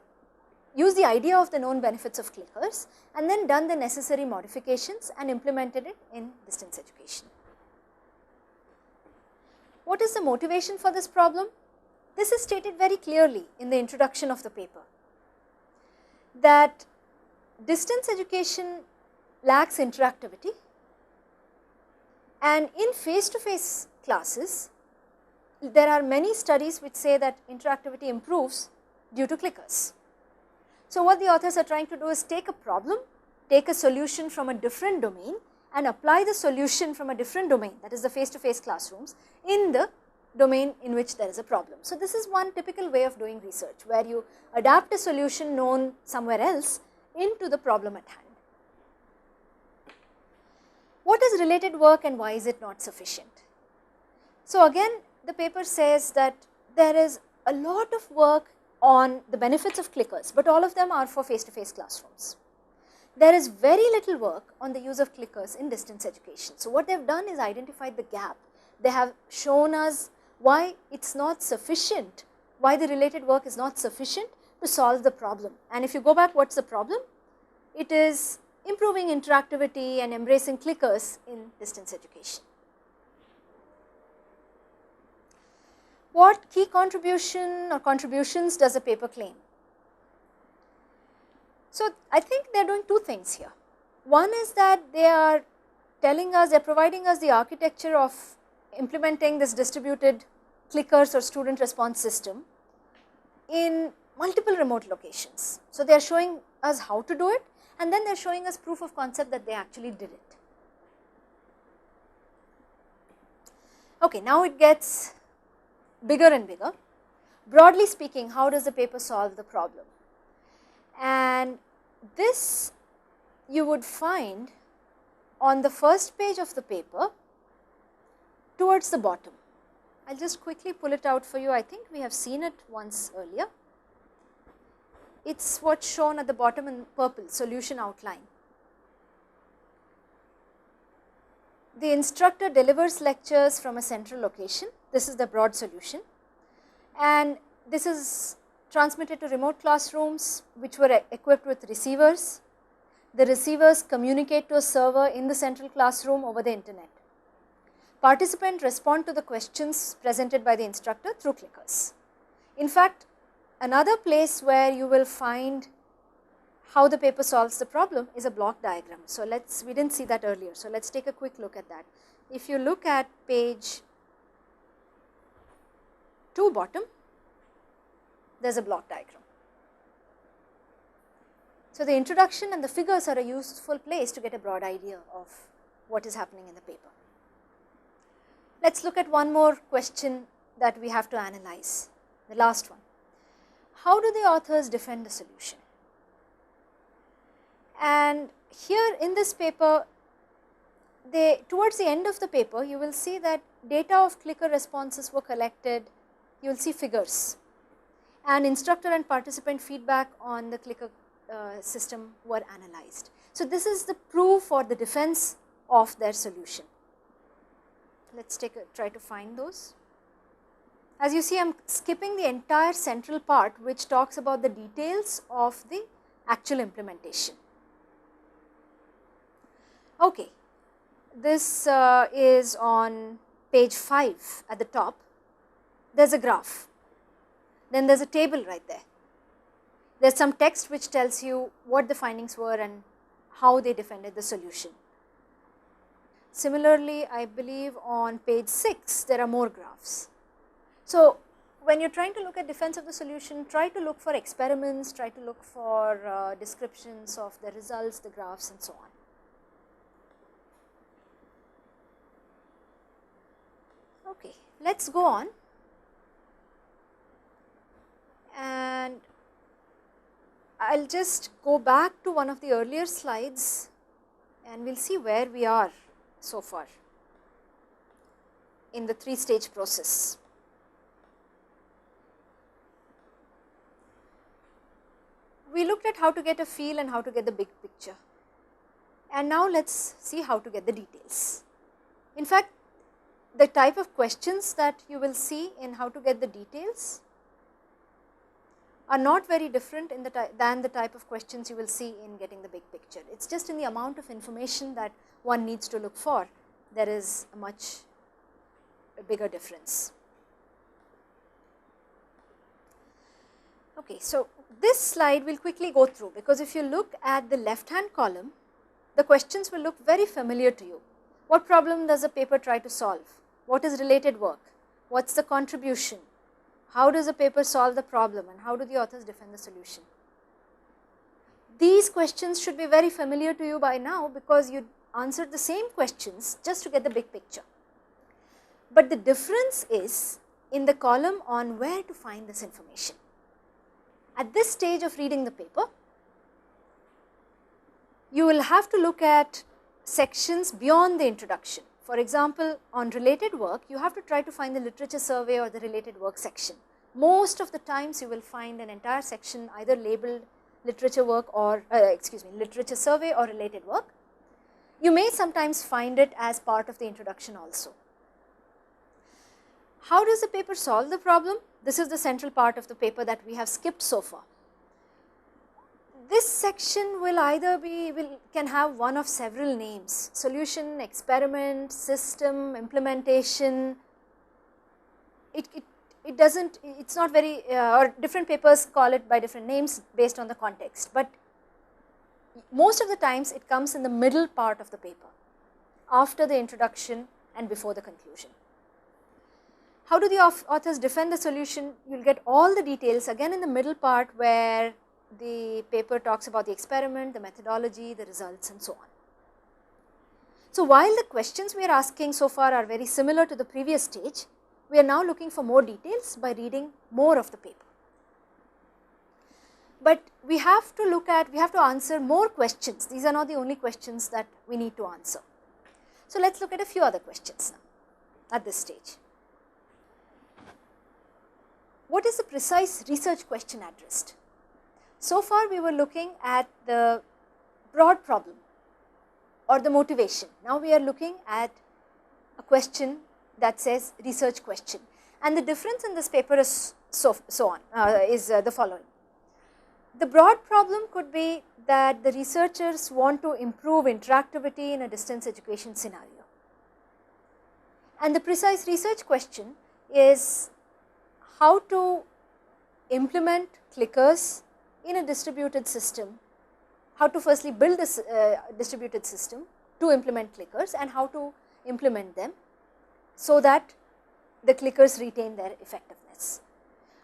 Speaker 2: used the idea of the known benefits of clickers and then done the necessary modifications and implemented it in distance education. What is the motivation for this problem? This is stated very clearly in the introduction of the paper, that distance education lacks interactivity, and in face-to-face classes there are many studies which say that interactivity improves due to clickers. So what the authors are trying to do is take a problem, take a solution from a different domain and apply the solution from a different domain, that is the face-to-face classrooms, in the domain in which there is a problem. So this is one typical way of doing research, where you adapt a solution known somewhere else into the problem at hand. What is related work and why is it not sufficient? So again, the paper says that there is a lot of work on the benefits of clickers, but all of them are for face-to-face classrooms. There is very little work on the use of clickers in distance education. So what they have done is identified the gap. They have shown us why it's not sufficient, why the related work is not sufficient to solve the problem. And if you go back, what's the problem? It is improving interactivity and embracing clickers in distance education. What key contribution or contributions does the paper claim? So I think they are doing two things here. One is that they are telling us, they are providing us the architecture of implementing this distributed clickers or student response system in multiple remote locations. So they are showing us how to do it, and then they are showing us proof of concept that they actually did it. Okay, now it gets bigger and bigger. Broadly speaking, how does the paper solve the problem? And this you would find on the first page of the paper towards the bottom. I'll just quickly pull it out for you. I think we have seen it once earlier. It's what's shown at the bottom in purple, solution outline. The instructor delivers lectures from a central location. This is the broad solution, and this is transmitted to remote classrooms which were equipped with receivers. The receivers communicate to a server in the central classroom over the internet. Participants respond to the questions presented by the instructor through clickers. In fact, another place where you will find how the paper solves the problem is a block diagram. So we didn't see that earlier, so let's take a quick look at that. If you look at page 2 bottom, there's a block diagram. So the introduction and the figures are a useful place to get a broad idea of what is happening in the paper. Let's look at one more question that we have to analyze, the last one. How do the authors defend the solution? And here in this paper, towards the end of the paper, you will see that data of clicker responses were collected. You will see figures, and instructor and participant feedback on the clicker system were analyzed. So this is the proof or the defense of their solution. Let's try to find those. As you see, I am skipping the entire central part which talks about the details of the actual implementation. Okay, this is on page 5 at the top. There is a graph, then there is a table right there. There is some text which tells you what the findings were and how they defended the solution. Similarly, I believe on page 6 there are more graphs. So when you are trying to look at defense of the solution, try to look for experiments, try to look for descriptions of the results, the graphs and so on. Okay, let's go on, and I'll just go back to one of the earlier slides and we'll see where we are so far in the 3-stage process. We looked at how to get a feel and how to get the big picture. And now let us see how to get the details. In fact, the type of questions that you will see in how to get the details are not very different than the type of questions you will see in getting the big picture. It is just in the amount of information that one needs to look for, there is a much bigger difference. Okay, so this slide we will quickly go through, because if you look at the left hand column, the questions will look very familiar to you. What problem does the paper try to solve? What is related work? What is the contribution? How does the paper solve the problem, and how do the authors defend the solution? These questions should be very familiar to you by now, because you answered the same questions just to get the big picture. But the difference is in the column on where to find this information. At this stage of reading the paper, you will have to look at sections beyond the introduction. For example, on related work, you have to try to find the literature survey or the related work section. Most of the times you will find an entire section either labeled literature work or literature survey or related work. You may sometimes find it as part of the introduction also. How does the paper solve the problem? This is the central part of the paper that we have skipped so far. This section will either can have one of several names: solution, experiment, system, implementation. It doesn't, it's not very, or different papers call it by different names based on the context, but most of the times it comes in the middle part of the paper, after the introduction and before the conclusion. How do the authors defend the solution? You will get all the details again in the middle part, where the paper talks about the experiment, the methodology, the results, and so on. So while the questions we are asking so far are very similar to the previous stage, we are now looking for more details by reading more of the paper. But we have to answer more questions. These are not the only questions that we need to answer. So let us look at a few other questions now at this stage. What is the precise research question addressed? So far we were looking at the broad problem or the motivation. Now we are looking at a question that says research question, and the difference in this paper is the following. The broad problem could be that the researchers want to improve interactivity in a distance education scenario, and the precise research question is how to implement clickers in a distributed system, how to firstly build this distributed system to implement clickers, and how to implement them so that the clickers retain their effectiveness.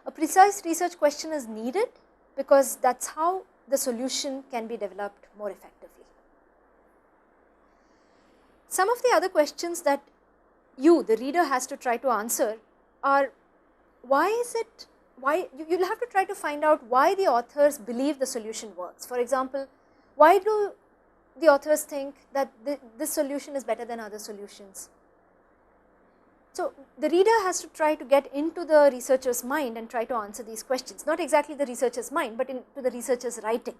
Speaker 2: A precise research question is needed because that is how the solution can be developed more effectively. Some of the other questions that you, the reader, has to try to answer are, you will have to try to find out why the authors believe the solution works. For example, why do the authors think that this solution is better than other solutions? So the reader has to try to get into the researcher's mind and try to answer these questions, not exactly the researcher's mind, but into the researcher's writing.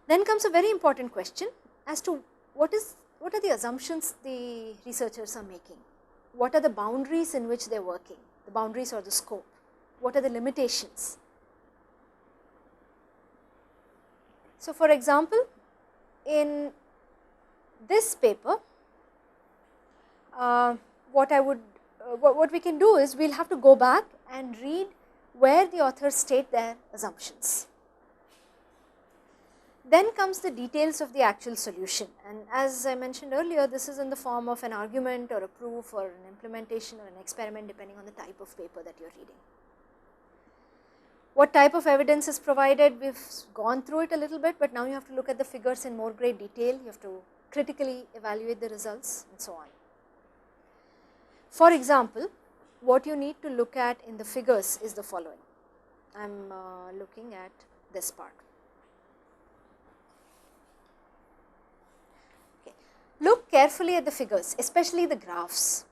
Speaker 2: Then comes a very important question as to what are the assumptions the researchers are making? What are the boundaries in which they are working, the boundaries or the scope? What are the limitations? So for example, in this paper, what we can do is we will have to go back and read where the authors state their assumptions. Then comes the details of the actual solution, and as I mentioned earlier, this is in the form of an argument or a proof or an implementation or an experiment, depending on the type of paper that you are reading. What type of evidence is provided? We have gone through it a little bit, but now you have to look at the figures in more great detail. You have to critically evaluate the results and so on. For example, what you need to look at in the figures is the following. I am looking at this part. Okay. Look carefully at the figures, especially the graphs.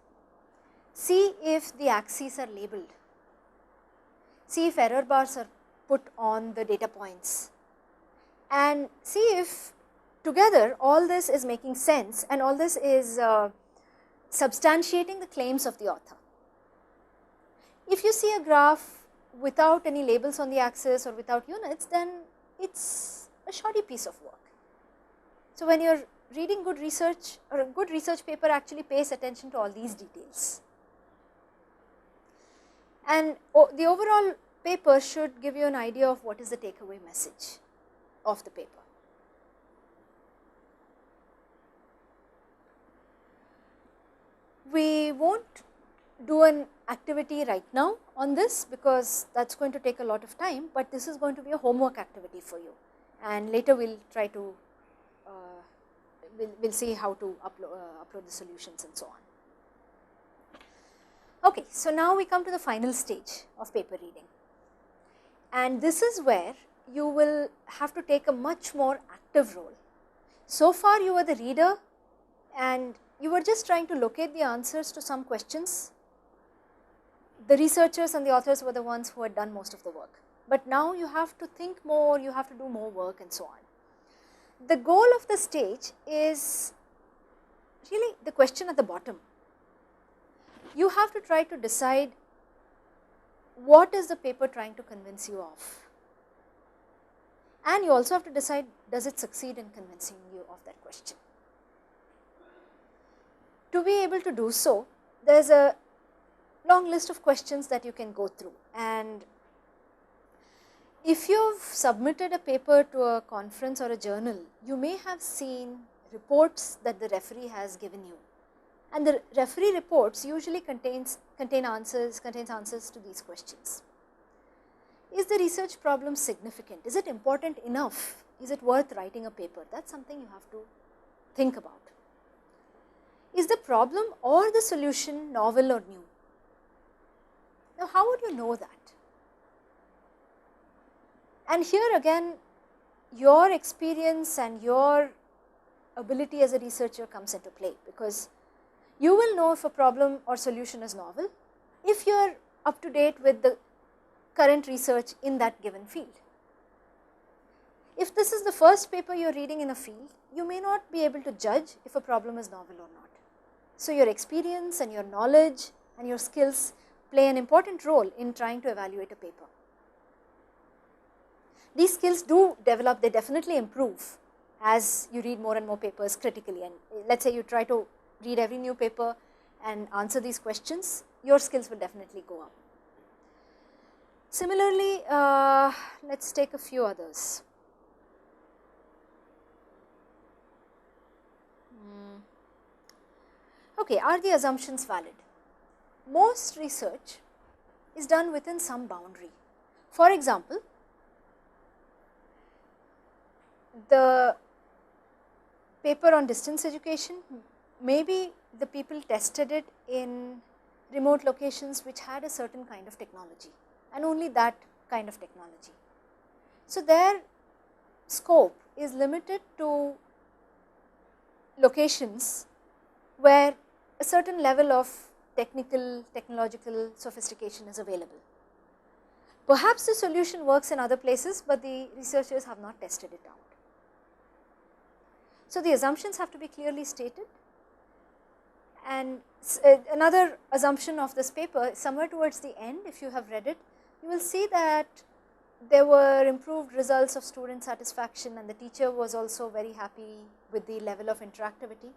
Speaker 2: See if the axes are labeled. See if error bars are put on the data points, and see if together all this is making sense and all this is substantiating the claims of the author. If you see a graph without any labels on the axis or without units, then it is a shoddy piece of work. So, when you are reading good research or a good research paper actually pays attention to all these details. And the overall paper should give you an idea of what is the takeaway message of the paper. We will not do an activity right now on this because that is going to take a lot of time, but this is going to be a homework activity for you, and later we will try to we'll see how to upload the solutions and so on. Okay, so now we come to the final stage of paper reading, and this is where you will have to take a much more active role. So far you were the reader and you were just trying to locate the answers to some questions. The researchers and the authors were the ones who had done most of the work, but now you have to think more, you have to do more work and so on. The goal of the stage is really the question at the bottom. You have to try to decide what is the paper trying to convince you of, and you also have to decide, does it succeed in convincing you of that question. To be able to do so, there is a long list of questions that you can go through, and if you have submitted a paper to a conference or a journal, you may have seen reports that the referee has given you, and the referee reports usually contains answers to these questions. Is the research problem significant? Is it important enough? Is it worth writing a paper? That is something you have to think about. Is the problem or the solution novel or new? Now, how would you know that? And here again, your experience and your ability as a researcher comes into play, because you will know if a problem or solution is novel if you are up to date with the current research in that given field. If this is the first paper you are reading in a field, you may not be able to judge if a problem is novel or not. So, your experience and your knowledge and your skills play an important role in trying to evaluate a paper. These skills do develop, they definitely improve as you read more and more papers critically, and let us say you try to read every new paper and answer these questions, your skills will definitely go up. Similarly, let us take a few others. Okay, are the assumptions valid? Most research is done within some boundary. For example, the paper on distance education, maybe the people tested it in remote locations which had a certain kind of technology and only that kind of technology. So, their scope is limited to locations where a certain level of technological sophistication is available. Perhaps the solution works in other places, but the researchers have not tested it out. So, the assumptions have to be clearly stated, and another assumption of this paper, somewhere towards the end, if you have read it, you will see that there were improved results of student satisfaction, and the teacher was also very happy with the level of interactivity.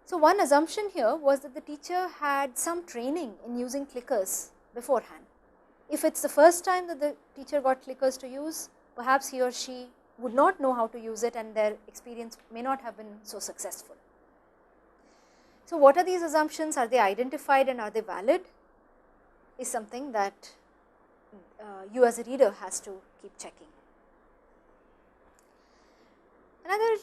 Speaker 2: So, one assumption here was that the teacher had some training in using clickers beforehand. If it is the first time that the teacher got clickers to use, perhaps he or she would not know how to use it and their experience may not have been so successful. So, what are these assumptions? Are they identified and are they valid? Is something that you as a reader has to keep checking. Another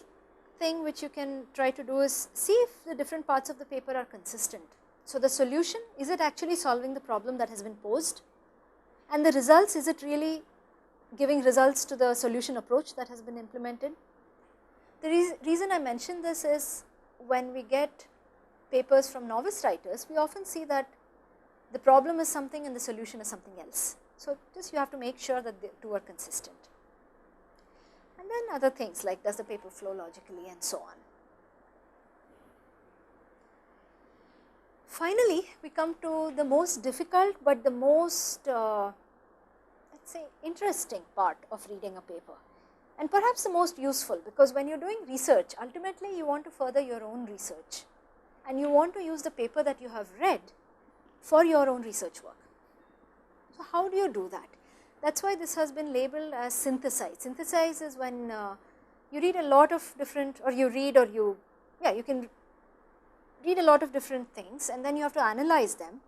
Speaker 2: thing which you can try to do is see if the different parts of the paper are consistent. So, the solution, is it actually solving the problem that has been posed, and the results, is it really giving results to the solution approach that has been implemented. The reason I mention this is when we get papers from novice writers, we often see that the problem is something and the solution is something else. So, just you have to make sure that the two are consistent. and then other things like does the paper flow logically and so on. Finally, we come to the most difficult but the most let us say interesting part of reading a paper, and perhaps the most useful, because when you are doing research, ultimately you want to further your own research and you want to use the paper that you have read for your own research work. So, how do you do that? That is why this has been labeled as synthesize. Synthesize is when you read a lot of different, or you read, or you can read a lot of different things and then you have to analyze them.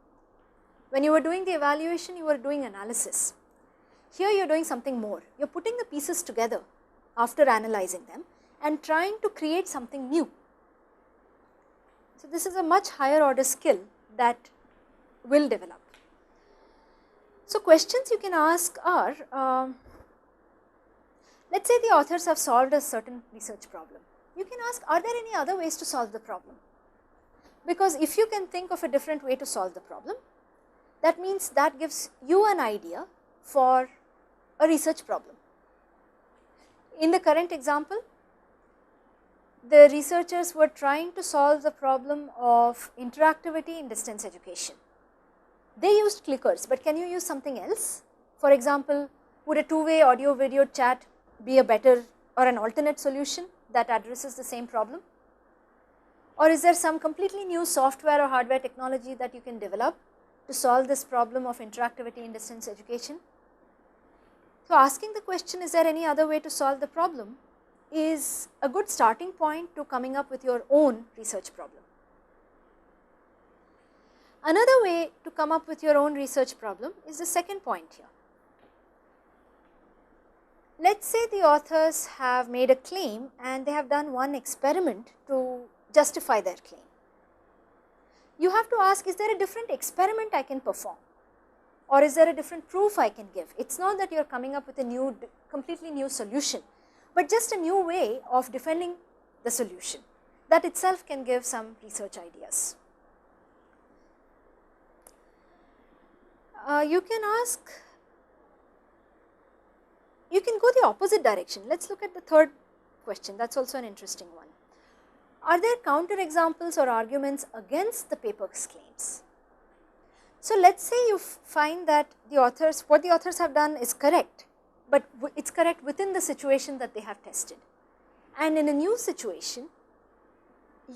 Speaker 2: When you were doing the evaluation, you were doing analysis. Here you are doing something more. You are putting the pieces together after analyzing them and trying to create something new. So, this is a much higher order skill that will develop. So, questions you can ask are, let us say the authors have solved a certain research problem. You can ask, are there any other ways to solve the problem? Because if you can think of a different way to solve the problem, that means that gives you an idea for a research problem. In the current example, the researchers were trying to solve the problem of interactivity in distance education. They used clickers, but can you use something else? For example, would a two-way audio video chat be a better or an alternate solution that addresses the same problem? Or is there some completely new software or hardware technology that you can develop to solve this problem of interactivity in distance education? So, asking the question, is there any other way to solve the problem, is a good starting point to coming up with your own research problem. Another way to come up with your own research problem is the second point here. Let us say the authors have made a claim and they have done one experiment to justify their claim. You have to ask, is there a different experiment I can perform, or is there a different proof I can give? It is not that you are coming up with a new, completely new solution, but just a new way of defending the solution. That itself can give some research ideas. You can ask, you can go the opposite direction. Let us look at the third question, that is also an interesting one. Are there counter examples or arguments against the paper's claims? So, let us say you find that the authors, what the authors have done is correct, but it is correct within the situation that they have tested. And in a new situation,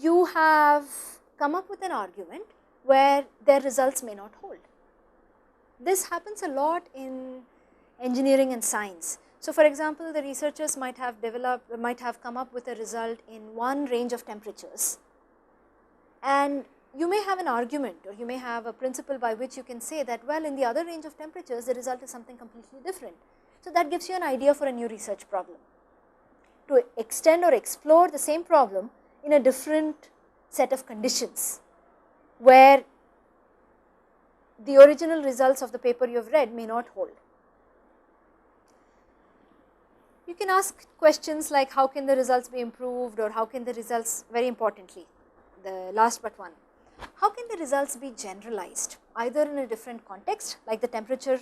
Speaker 2: you have come up with an argument where their results may not hold. This happens a lot in engineering and science. So, for example, the researchers might have come up with a result in one range of temperatures, and you may have an argument, or you may have a principle by which you can say that, well, in the other range of temperatures the result is something completely different. So, that gives you an idea for a new research problem, to extend or explore the same problem in a different set of conditions, where the original results of the paper you have read may not hold. You can ask questions like, how can the results be improved, or how can the results, very importantly, the last but one, how can the results be generalized, either in a different context like the temperature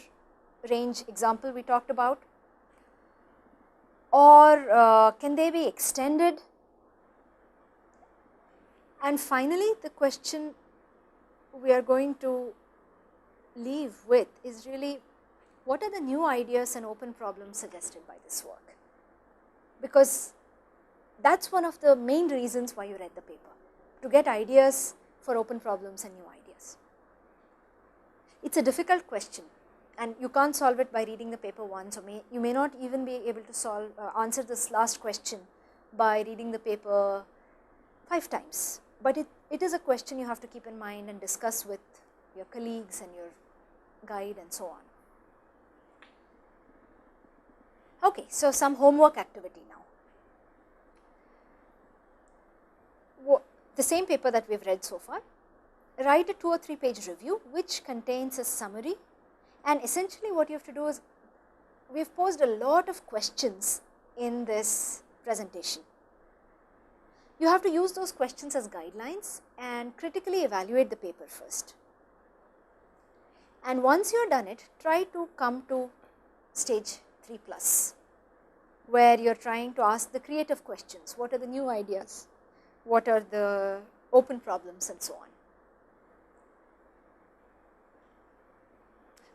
Speaker 2: range example we talked about, or can they be extended? And finally, the question we are going to leave with is really, what are the new ideas and open problems suggested by this work? Because that is one of the main reasons why you read the paper, to get ideas for open problems and new ideas. It is a difficult question, and you can't solve it by reading the paper once, or you may not even be able to answer this last question by reading the paper 5 times. But it is a question you have to keep in mind and discuss with your colleagues and your guide and so on. Okay, so some homework activity now. The same paper that we have read so far, write a 2 or 3 page review which contains a summary, and essentially what you have to do is, we have posed a lot of questions in this presentation. You have to use those questions as guidelines and critically evaluate the paper first. And once you have done it, try to come to stage 3+. where you are trying to ask the creative questions. What are the new ideas? What are the open problems and so on.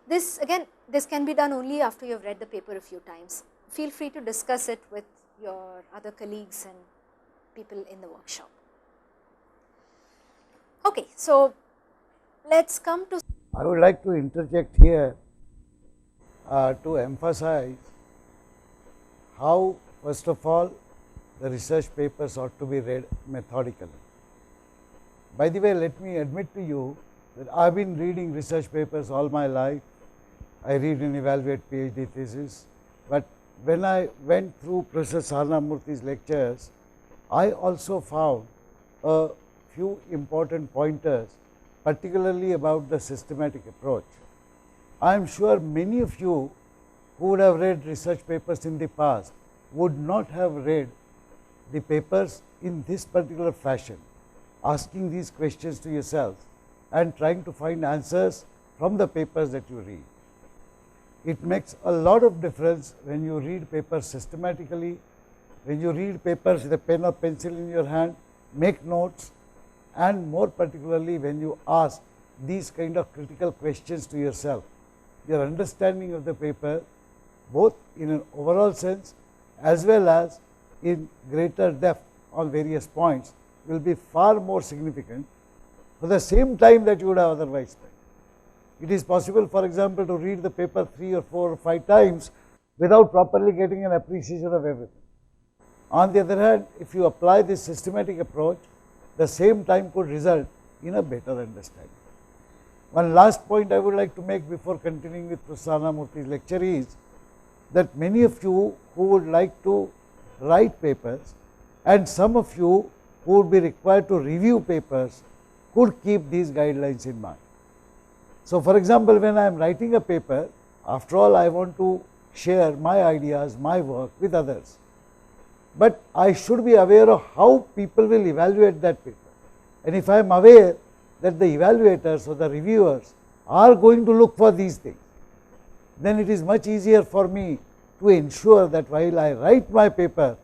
Speaker 2: This again, this can be done only after you have read the paper a few times. Feel free to discuss it with your other colleagues and people in the workshop. Okay, so let us come to.
Speaker 1: I would like to interject here to emphasize how, first of all, the research papers ought to be read methodically. By the way, let me admit to you that I have been reading research papers all my life. I read and evaluate PhD thesis, but when I went through Professor Sahana Murthy's lectures, I also found a few important pointers, particularly about the systematic approach. I am sure many of you who would have read research papers in the past would not have read the papers in this particular fashion, asking these questions to yourself and trying to find answers from the papers that you read. It makes a lot of difference when you read papers systematically, when you read papers with a pen or pencil in your hand, make notes, and more particularly when you ask these kind of critical questions to yourself. Your understanding of the paper, both in an overall sense as well as in greater depth on various points, will be far more significant for the same time that you would have otherwise spent. It is possible, for example, to read the paper 3 or 4 or 5 times without properly getting an appreciation of everything. On the other hand, if you apply this systematic approach, the same time could result in a better understanding. One last point I would like to make before continuing with Professor Sahana Murthy's lecture is that many of you who would like to write papers and some of you who would be required to review papers could keep these guidelines in mind. So, for example, when I am writing a paper, after all I want to share my ideas, my work with others, but I should be aware of how people will evaluate that paper. And if I am aware that the evaluators or the reviewers are going to look for these things, then it is much easier for me to ensure that while I write my paper,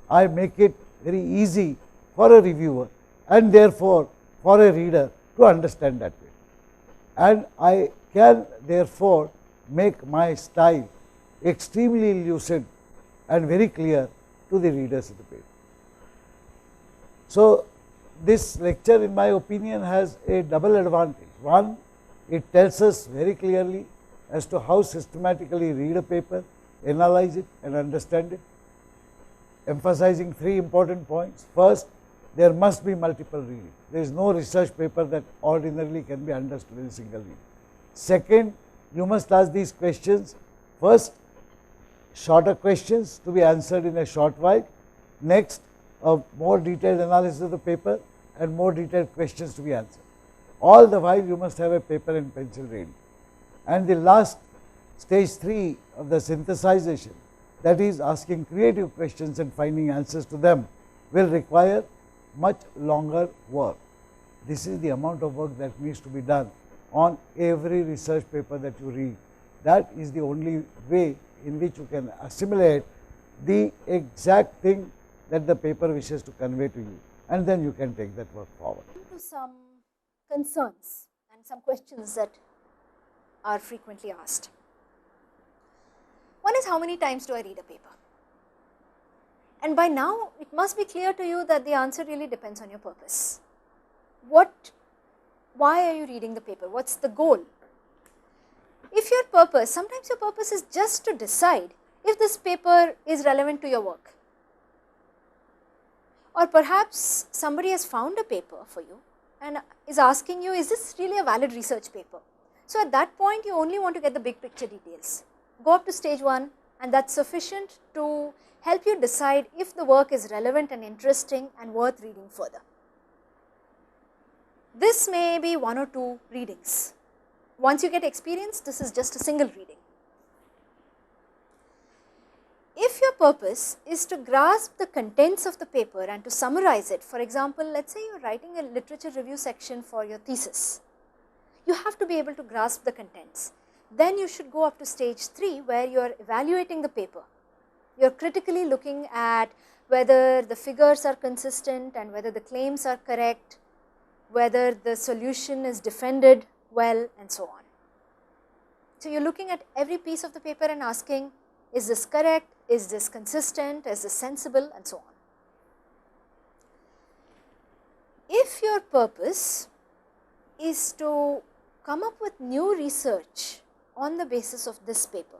Speaker 1: I make it very easy for a reviewer and therefore for a reader to understand that paper. And I can therefore make my style extremely lucid and very clear to the readers of the paper. So, this lecture in my opinion has a double advantage. One, it tells us very clearly as to how systematically read a paper, analyze it and understand it, emphasizing 3 important points. First, there must be multiple reading. There is no research paper that ordinarily can be understood in a single reading. Second, you must ask these questions. First, shorter questions to be answered in a short while. Next, a more detailed analysis of the paper and more detailed questions to be answered. All the while you must have a paper and pencil ready. And the last stage 3 of the synthesization, that is asking creative questions and finding answers to them, will require much longer work. This is the amount of work that needs to be done on every research paper that you read. That is the only way in which you can assimilate the exact thing that the paper wishes to convey to you, and then you can take that work forward.
Speaker 2: To some concerns and some questions that are frequently asked. One is, how many times do I read a paper? And by now it must be clear to you that the answer really depends on your purpose. Why are you reading the paper? What's the goal? If your purpose, sometimes your purpose is just to decide if this paper is relevant to your work. Or perhaps somebody has found a paper for you and is asking you, is this really a valid research paper? So at that point you only want to get the big picture details. Go up to stage 1 and that's sufficient to help you decide if the work is relevant and interesting and worth reading further. This may be 1 or 2 readings. Once you get experience, this is just a single reading. If your purpose is to grasp the contents of the paper and to summarize it, for example, let us say you are writing a literature review section for your thesis, you have to be able to grasp the contents. Then you should go up to stage 3 where you are evaluating the paper You are critically looking at whether the figures are consistent and whether the claims are correct, whether the solution is defended well, and so on. So, you are looking at every piece of the paper and asking, is this correct, is this consistent, is this sensible, and so on. If your purpose is to come up with new research on the basis of this paper,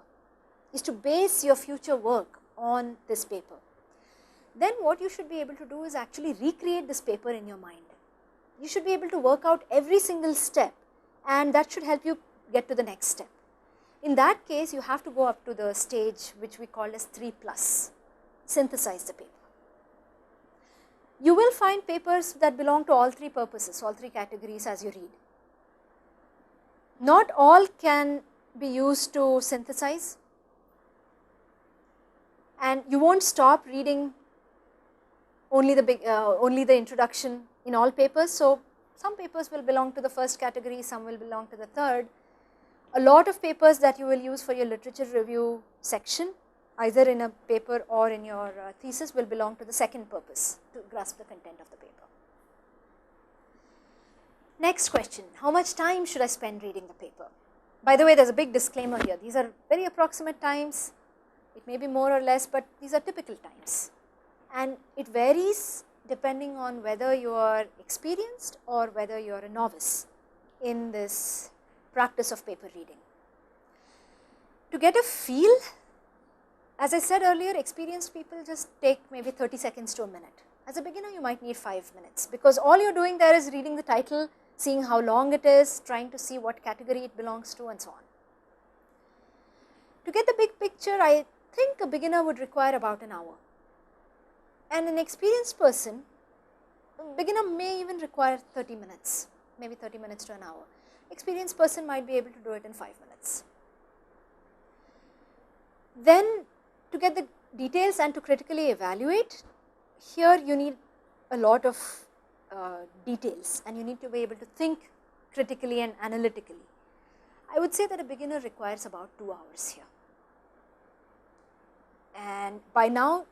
Speaker 2: is to base your future work on this paper, then what you should be able to do is actually recreate this paper in your mind. You should be able to work out every single step, and that should help you get to the next step. In that case, you have to go up to the stage which we call as 3+, synthesize the paper. You will find papers that belong to all three purposes, all three categories as you read. Not all can be used to synthesize, and you won't stop reading only the introduction in all papers. So, some papers will belong to the first category, some will belong to the third. A lot of papers that you will use for your literature review section, either in a paper or in your thesis, will belong to the second purpose, to grasp the content of the paper. Next question, how much time should I spend reading the paper? By the way, there is a big disclaimer here. These are very approximate times. It may be more or less, but these are typical times. And it varies depending on whether you are experienced or whether you are a novice in this practice of paper reading. To get a feel, as I said earlier, experienced people just take maybe 30 seconds to a minute. As a beginner, you might need 5 minutes, because all you are doing there is reading the title, seeing how long it is, trying to see what category it belongs to, and so on. To get the big picture, I think a beginner would require about an hour. And an experienced person, a beginner may even require 30 minutes, maybe 30 minutes to an hour. Experienced person might be able to do it in 5 minutes. Then, to get the details and to critically evaluate, here you need a lot of details, and you need to be able to think critically and analytically. I would say that a beginner requires about 2 hours here. And by now,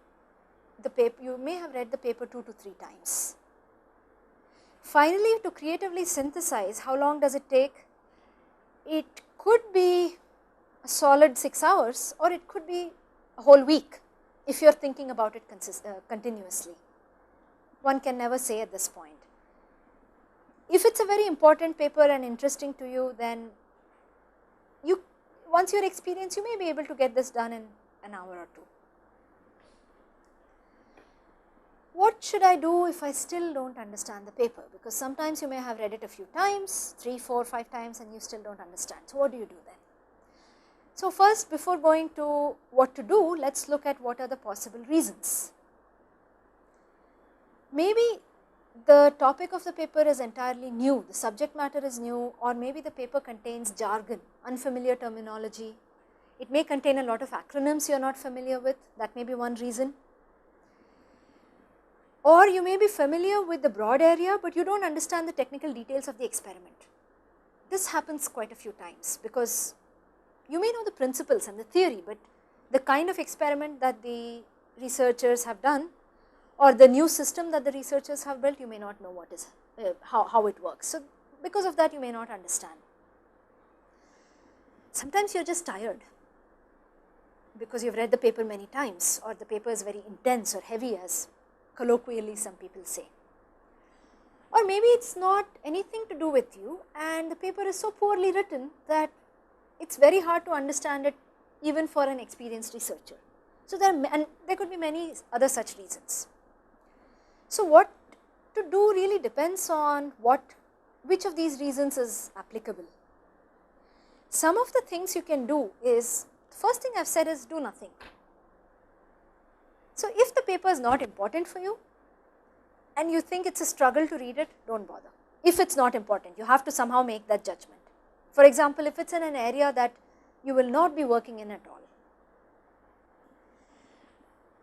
Speaker 2: the paper, you may have read the paper 2 to 3 times. Finally, to creatively synthesize, how long does it take? It could be a solid 6 hours, or it could be a whole week if you are thinking about it continuously. One can never say at this point. If it is a very important paper and interesting to you, then once you are experienced, you may be able to get this done in an hour or 2. What should I do if I still do not understand the paper? Because sometimes you may have read it a few times, 3, 4, 5 times, and you still do not understand. So, what do you do then? So, first, before going to what to do, let us look at what are the possible reasons. Maybe the topic of the paper is entirely new, the subject matter is new, or maybe the paper contains jargon, unfamiliar terminology. It may contain a lot of acronyms you are not familiar with, that may be one reason. Or you may be familiar with the broad area, but you do not understand the technical details of the experiment. This happens quite a few times, because you may know the principles and the theory, but the kind of experiment that the researchers have done, or the new system that the researchers have built, you may not know what is how it works. So, because of that, you may not understand. Sometimes you are just tired because you have read the paper many times, or the paper is very intense or heavy, as colloquially some people say. Or maybe it is not anything to do with you, and the paper is so poorly written that it is very hard to understand it even for an experienced researcher. So, there could be many other such reasons. So, what to do really depends on which of these reasons is applicable. Some of the things you can do is, the first thing I have said is do nothing. So, if the paper is not important for you and you think it is a struggle to read it, do not bother. If it is not important, you have to somehow make that judgment. For example, if it is in an area that you will not be working in at all.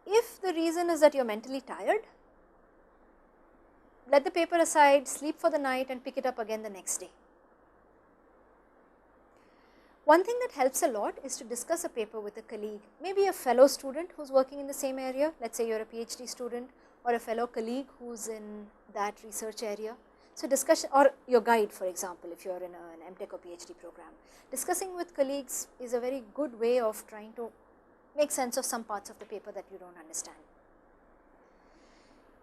Speaker 2: If the reason is that you are mentally tired, let the paper aside, sleep for the night, and pick it up again the next day. One thing that helps a lot is to discuss a paper with a colleague, maybe a fellow student who is working in the same area, let us say you are a PhD student, or a fellow colleague who is in that research area. So, discussion, or your guide for example, if you are in an MTech or PhD program. Discussing with colleagues is a very good way of trying to make sense of some parts of the paper that you do not understand.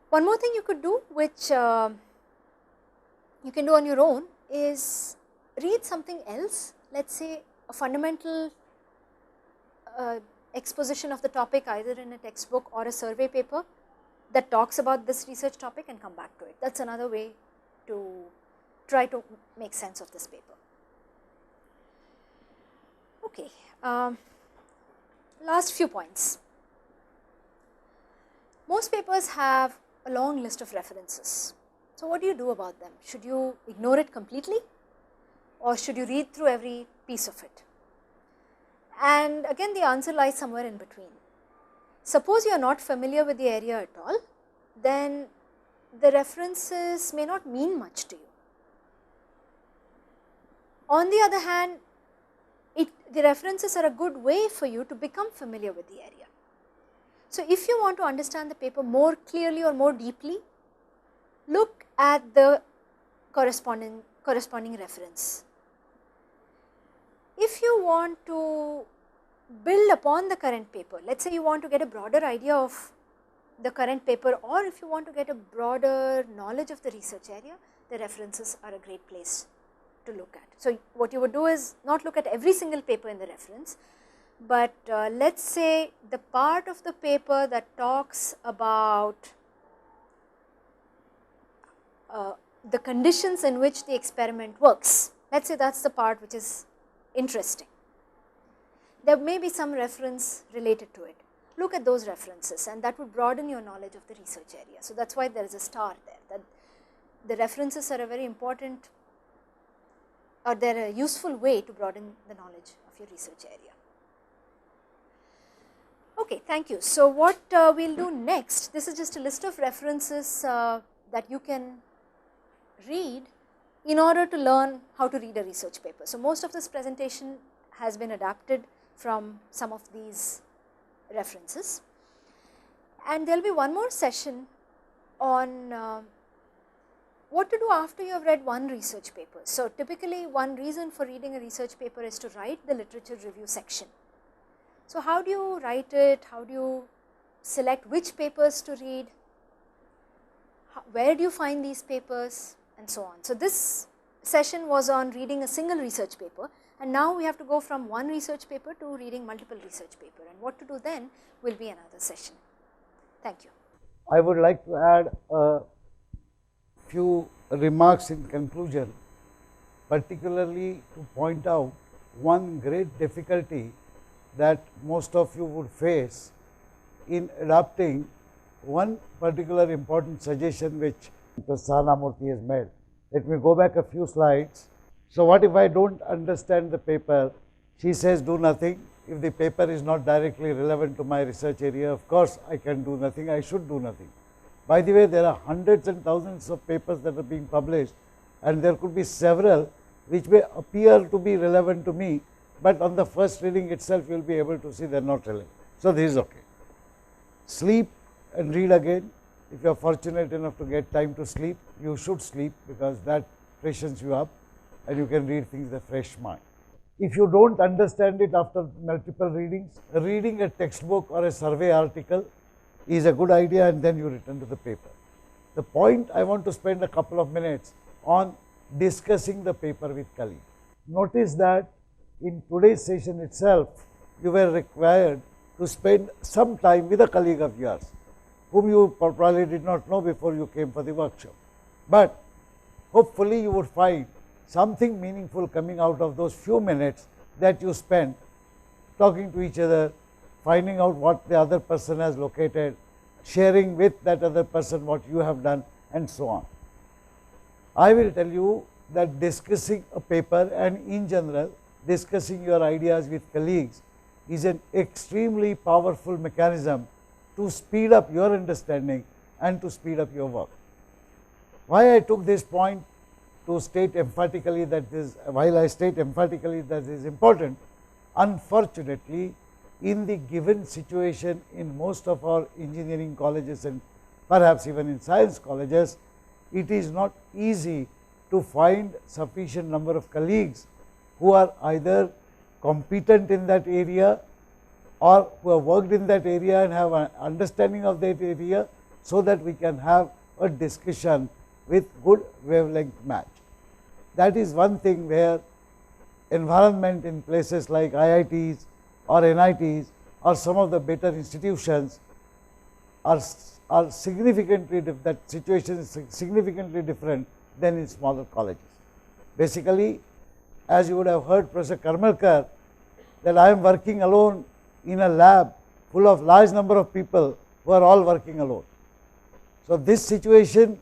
Speaker 2: One more thing you could do, which you can do on your own, is read something else, let us say a fundamental exposition of the topic either in a textbook or a survey paper that talks about this research topic, and come back to it. That is another way to try to make sense of this paper. Okay, last few points. Most papers have a long list of references. So, what do you do about them? Should you ignore it completely, or should you read through every piece of it? And again, the answer lies somewhere in between. Suppose you are not familiar with the area at all, then the references may not mean much to you. On the other hand, the references are a good way for you to become familiar with the area. So, if you want to understand the paper more clearly or more deeply, look at the corresponding reference. If you want to build upon the current paper, let us say you want to get a broader idea of the current paper, or if you want to get a broader knowledge of the research area, the references are a great place to look at. So, what you would do is not look at every single paper in the reference, but let us say the part of the paper that talks about the conditions in which the experiment works, let us say that is the part which is interesting. There may be some reference related to it. Look at those references, and that would broaden your knowledge of the research area. So, that is why there is a star there, that the references are a very important, or they are a useful way to broaden the knowledge of your research area. Okay, thank you. So, what we will do next, this is just a list of references that you can read in order to learn how to read a research paper. So, most of this presentation has been adapted from some of these references, and there will be one more session on what to do after you have read one research paper. So, typically one reason for reading a research paper is to write the literature review section. So, how do you write it? How do you select which papers to read? Where do you find these papers, and so on. So, this session was on reading a single research paper, and now we have to go from one research paper to reading multiple research paper, and what to do then will be another session. Thank you.
Speaker 1: I would like to add a few remarks in conclusion, particularly to point out one great difficulty that most of you would face in adopting one particular important suggestion which Mr. Sahanamurthy has made. Let me go back a few slides. So, what if I do not understand the paper? She says do nothing. If the paper is not directly relevant to my research area, of course, I can do nothing, I should do nothing. By the way, there are hundreds and thousands of papers that are being published, and there could be several which may appear to be relevant to me, but on the first reading itself you will be able to see they are not relevant. So, this is okay. Sleep and read again. If you are fortunate enough to get time to sleep, you should sleep, because that freshens you up and you can read things with a fresh mind. If you do not understand it after multiple readings, reading a textbook or a survey article is a good idea, and then you return to the paper. The point I want to spend a couple of minutes on discussing the paper with colleagues. Notice that in today's session itself, you were required to spend some time with a colleague of yours, whom you probably did not know before you came for the workshop. But hopefully you would find something meaningful coming out of those few minutes that you spent talking to each other, finding out what the other person has located, sharing with that other person what you have done, and so on. I will tell you that discussing a paper and in general discussing your ideas with colleagues is an extremely powerful mechanism to speed up your understanding and to speed up your work. Why I took this point to state emphatically that this, while I state emphatically that this is important, unfortunately, in the given situation in most of our engineering colleges and perhaps even in science colleges, it is not easy to find sufficient number of colleagues who are either competent in that area or who have worked in that area and have an understanding of that area, so that we can have a discussion with good wavelength match. That is one thing where environment in places like IITs or NITs or some of the better institutions are significantly, that situation is significantly different than in smaller colleges. Basically, as you would have heard Professor Karmalkar, that I am working alone in a lab full of large number of people who are all working alone. So, this situation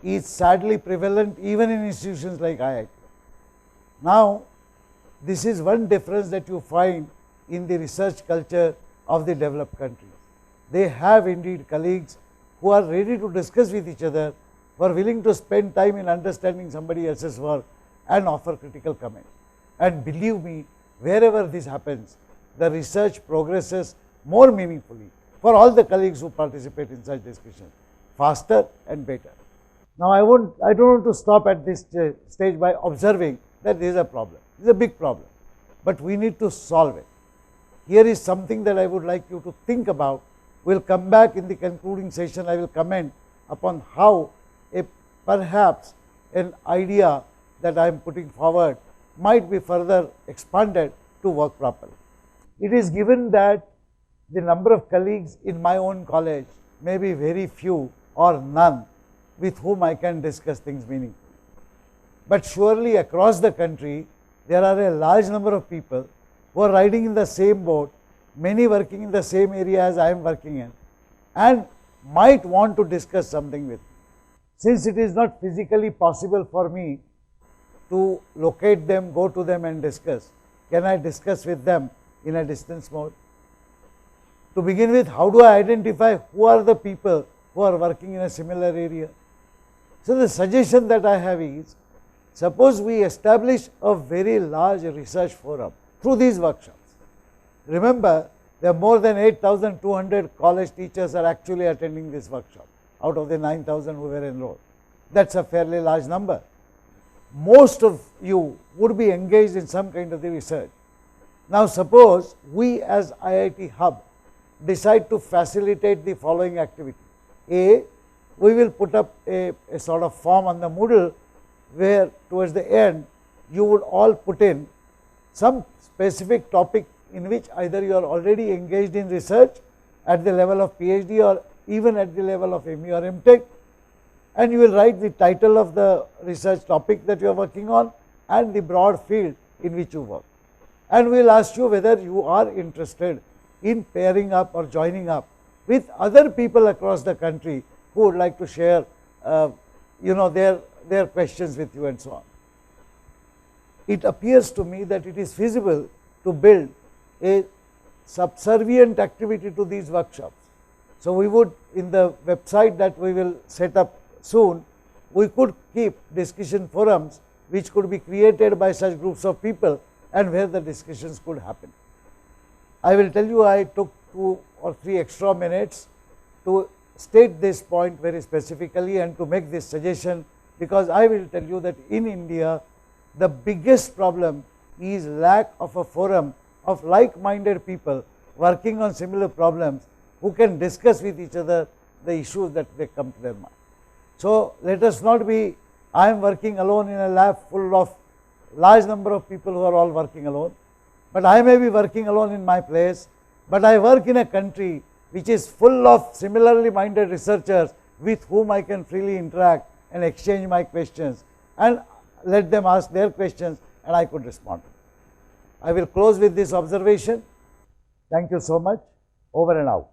Speaker 1: is sadly prevalent even in institutions like IIT. Now, this is one difference that you find in the research culture of the developed countries. They have indeed colleagues who are ready to discuss with each other, who are willing to spend time in understanding somebody else's work and offer critical comment. And believe me, wherever this happens, the research progresses more meaningfully for all the colleagues who participate in such discussions, faster and better. Now, I don't want to stop at this stage by observing that there is a problem. It is a big problem, but we need to solve it. Here is something that I would like you to think about. We will come back in the concluding session. I will comment upon how perhaps an idea that I am putting forward might be further expanded to work properly. It is given that the number of colleagues in my own college may be very few or none with whom I can discuss things meaningfully. But surely across the country, there are a large number of people who are riding in the same boat, many working in the same area as I am working in, and might want to discuss something with me. Since it is not physically possible for me to locate them, go to them and discuss, can I discuss with them in a distance mode? To begin with, how do I identify who are the people who are working in a similar area? So, the suggestion that I have is, suppose we establish a very large research forum through these workshops. Remember, there are more than 8,200 college teachers are actually attending this workshop out of the 9,000 who were enrolled. That is a fairly large number. Most of you would be engaged in some kind of the research. Now, suppose we as IIT Hub decide to facilitate the following activity. A, we will put up a sort of form on the Moodle where towards the end you would all put in some specific topic in which either you are already engaged in research at the level of PhD or even at the level of ME or MTech, and you will write the title of the research topic that you are working on and the broad field in which you work. And we will ask you whether you are interested in pairing up or joining up with other people across the country who would like to share their questions with you and so on. It appears to me that it is feasible to build a subservient activity to these workshops. So, we would, in the website that we will set up soon, we could keep discussion forums which could be created by such groups of people and where the discussions could happen. I will tell you, I took 2 or 3 extra minutes to state this point very specifically and to make this suggestion, because I will tell you that in India the biggest problem is lack of a forum of like-minded people working on similar problems who can discuss with each other the issues that they come to their mind. So, let us not be, I am working alone in a lab full of large number of people who are all working alone, but I may be working alone in my place, but I work in a country which is full of similarly minded researchers with whom I can freely interact and exchange my questions and let them ask their questions and I could respond. I will close with this observation. Thank you so much. Over and out.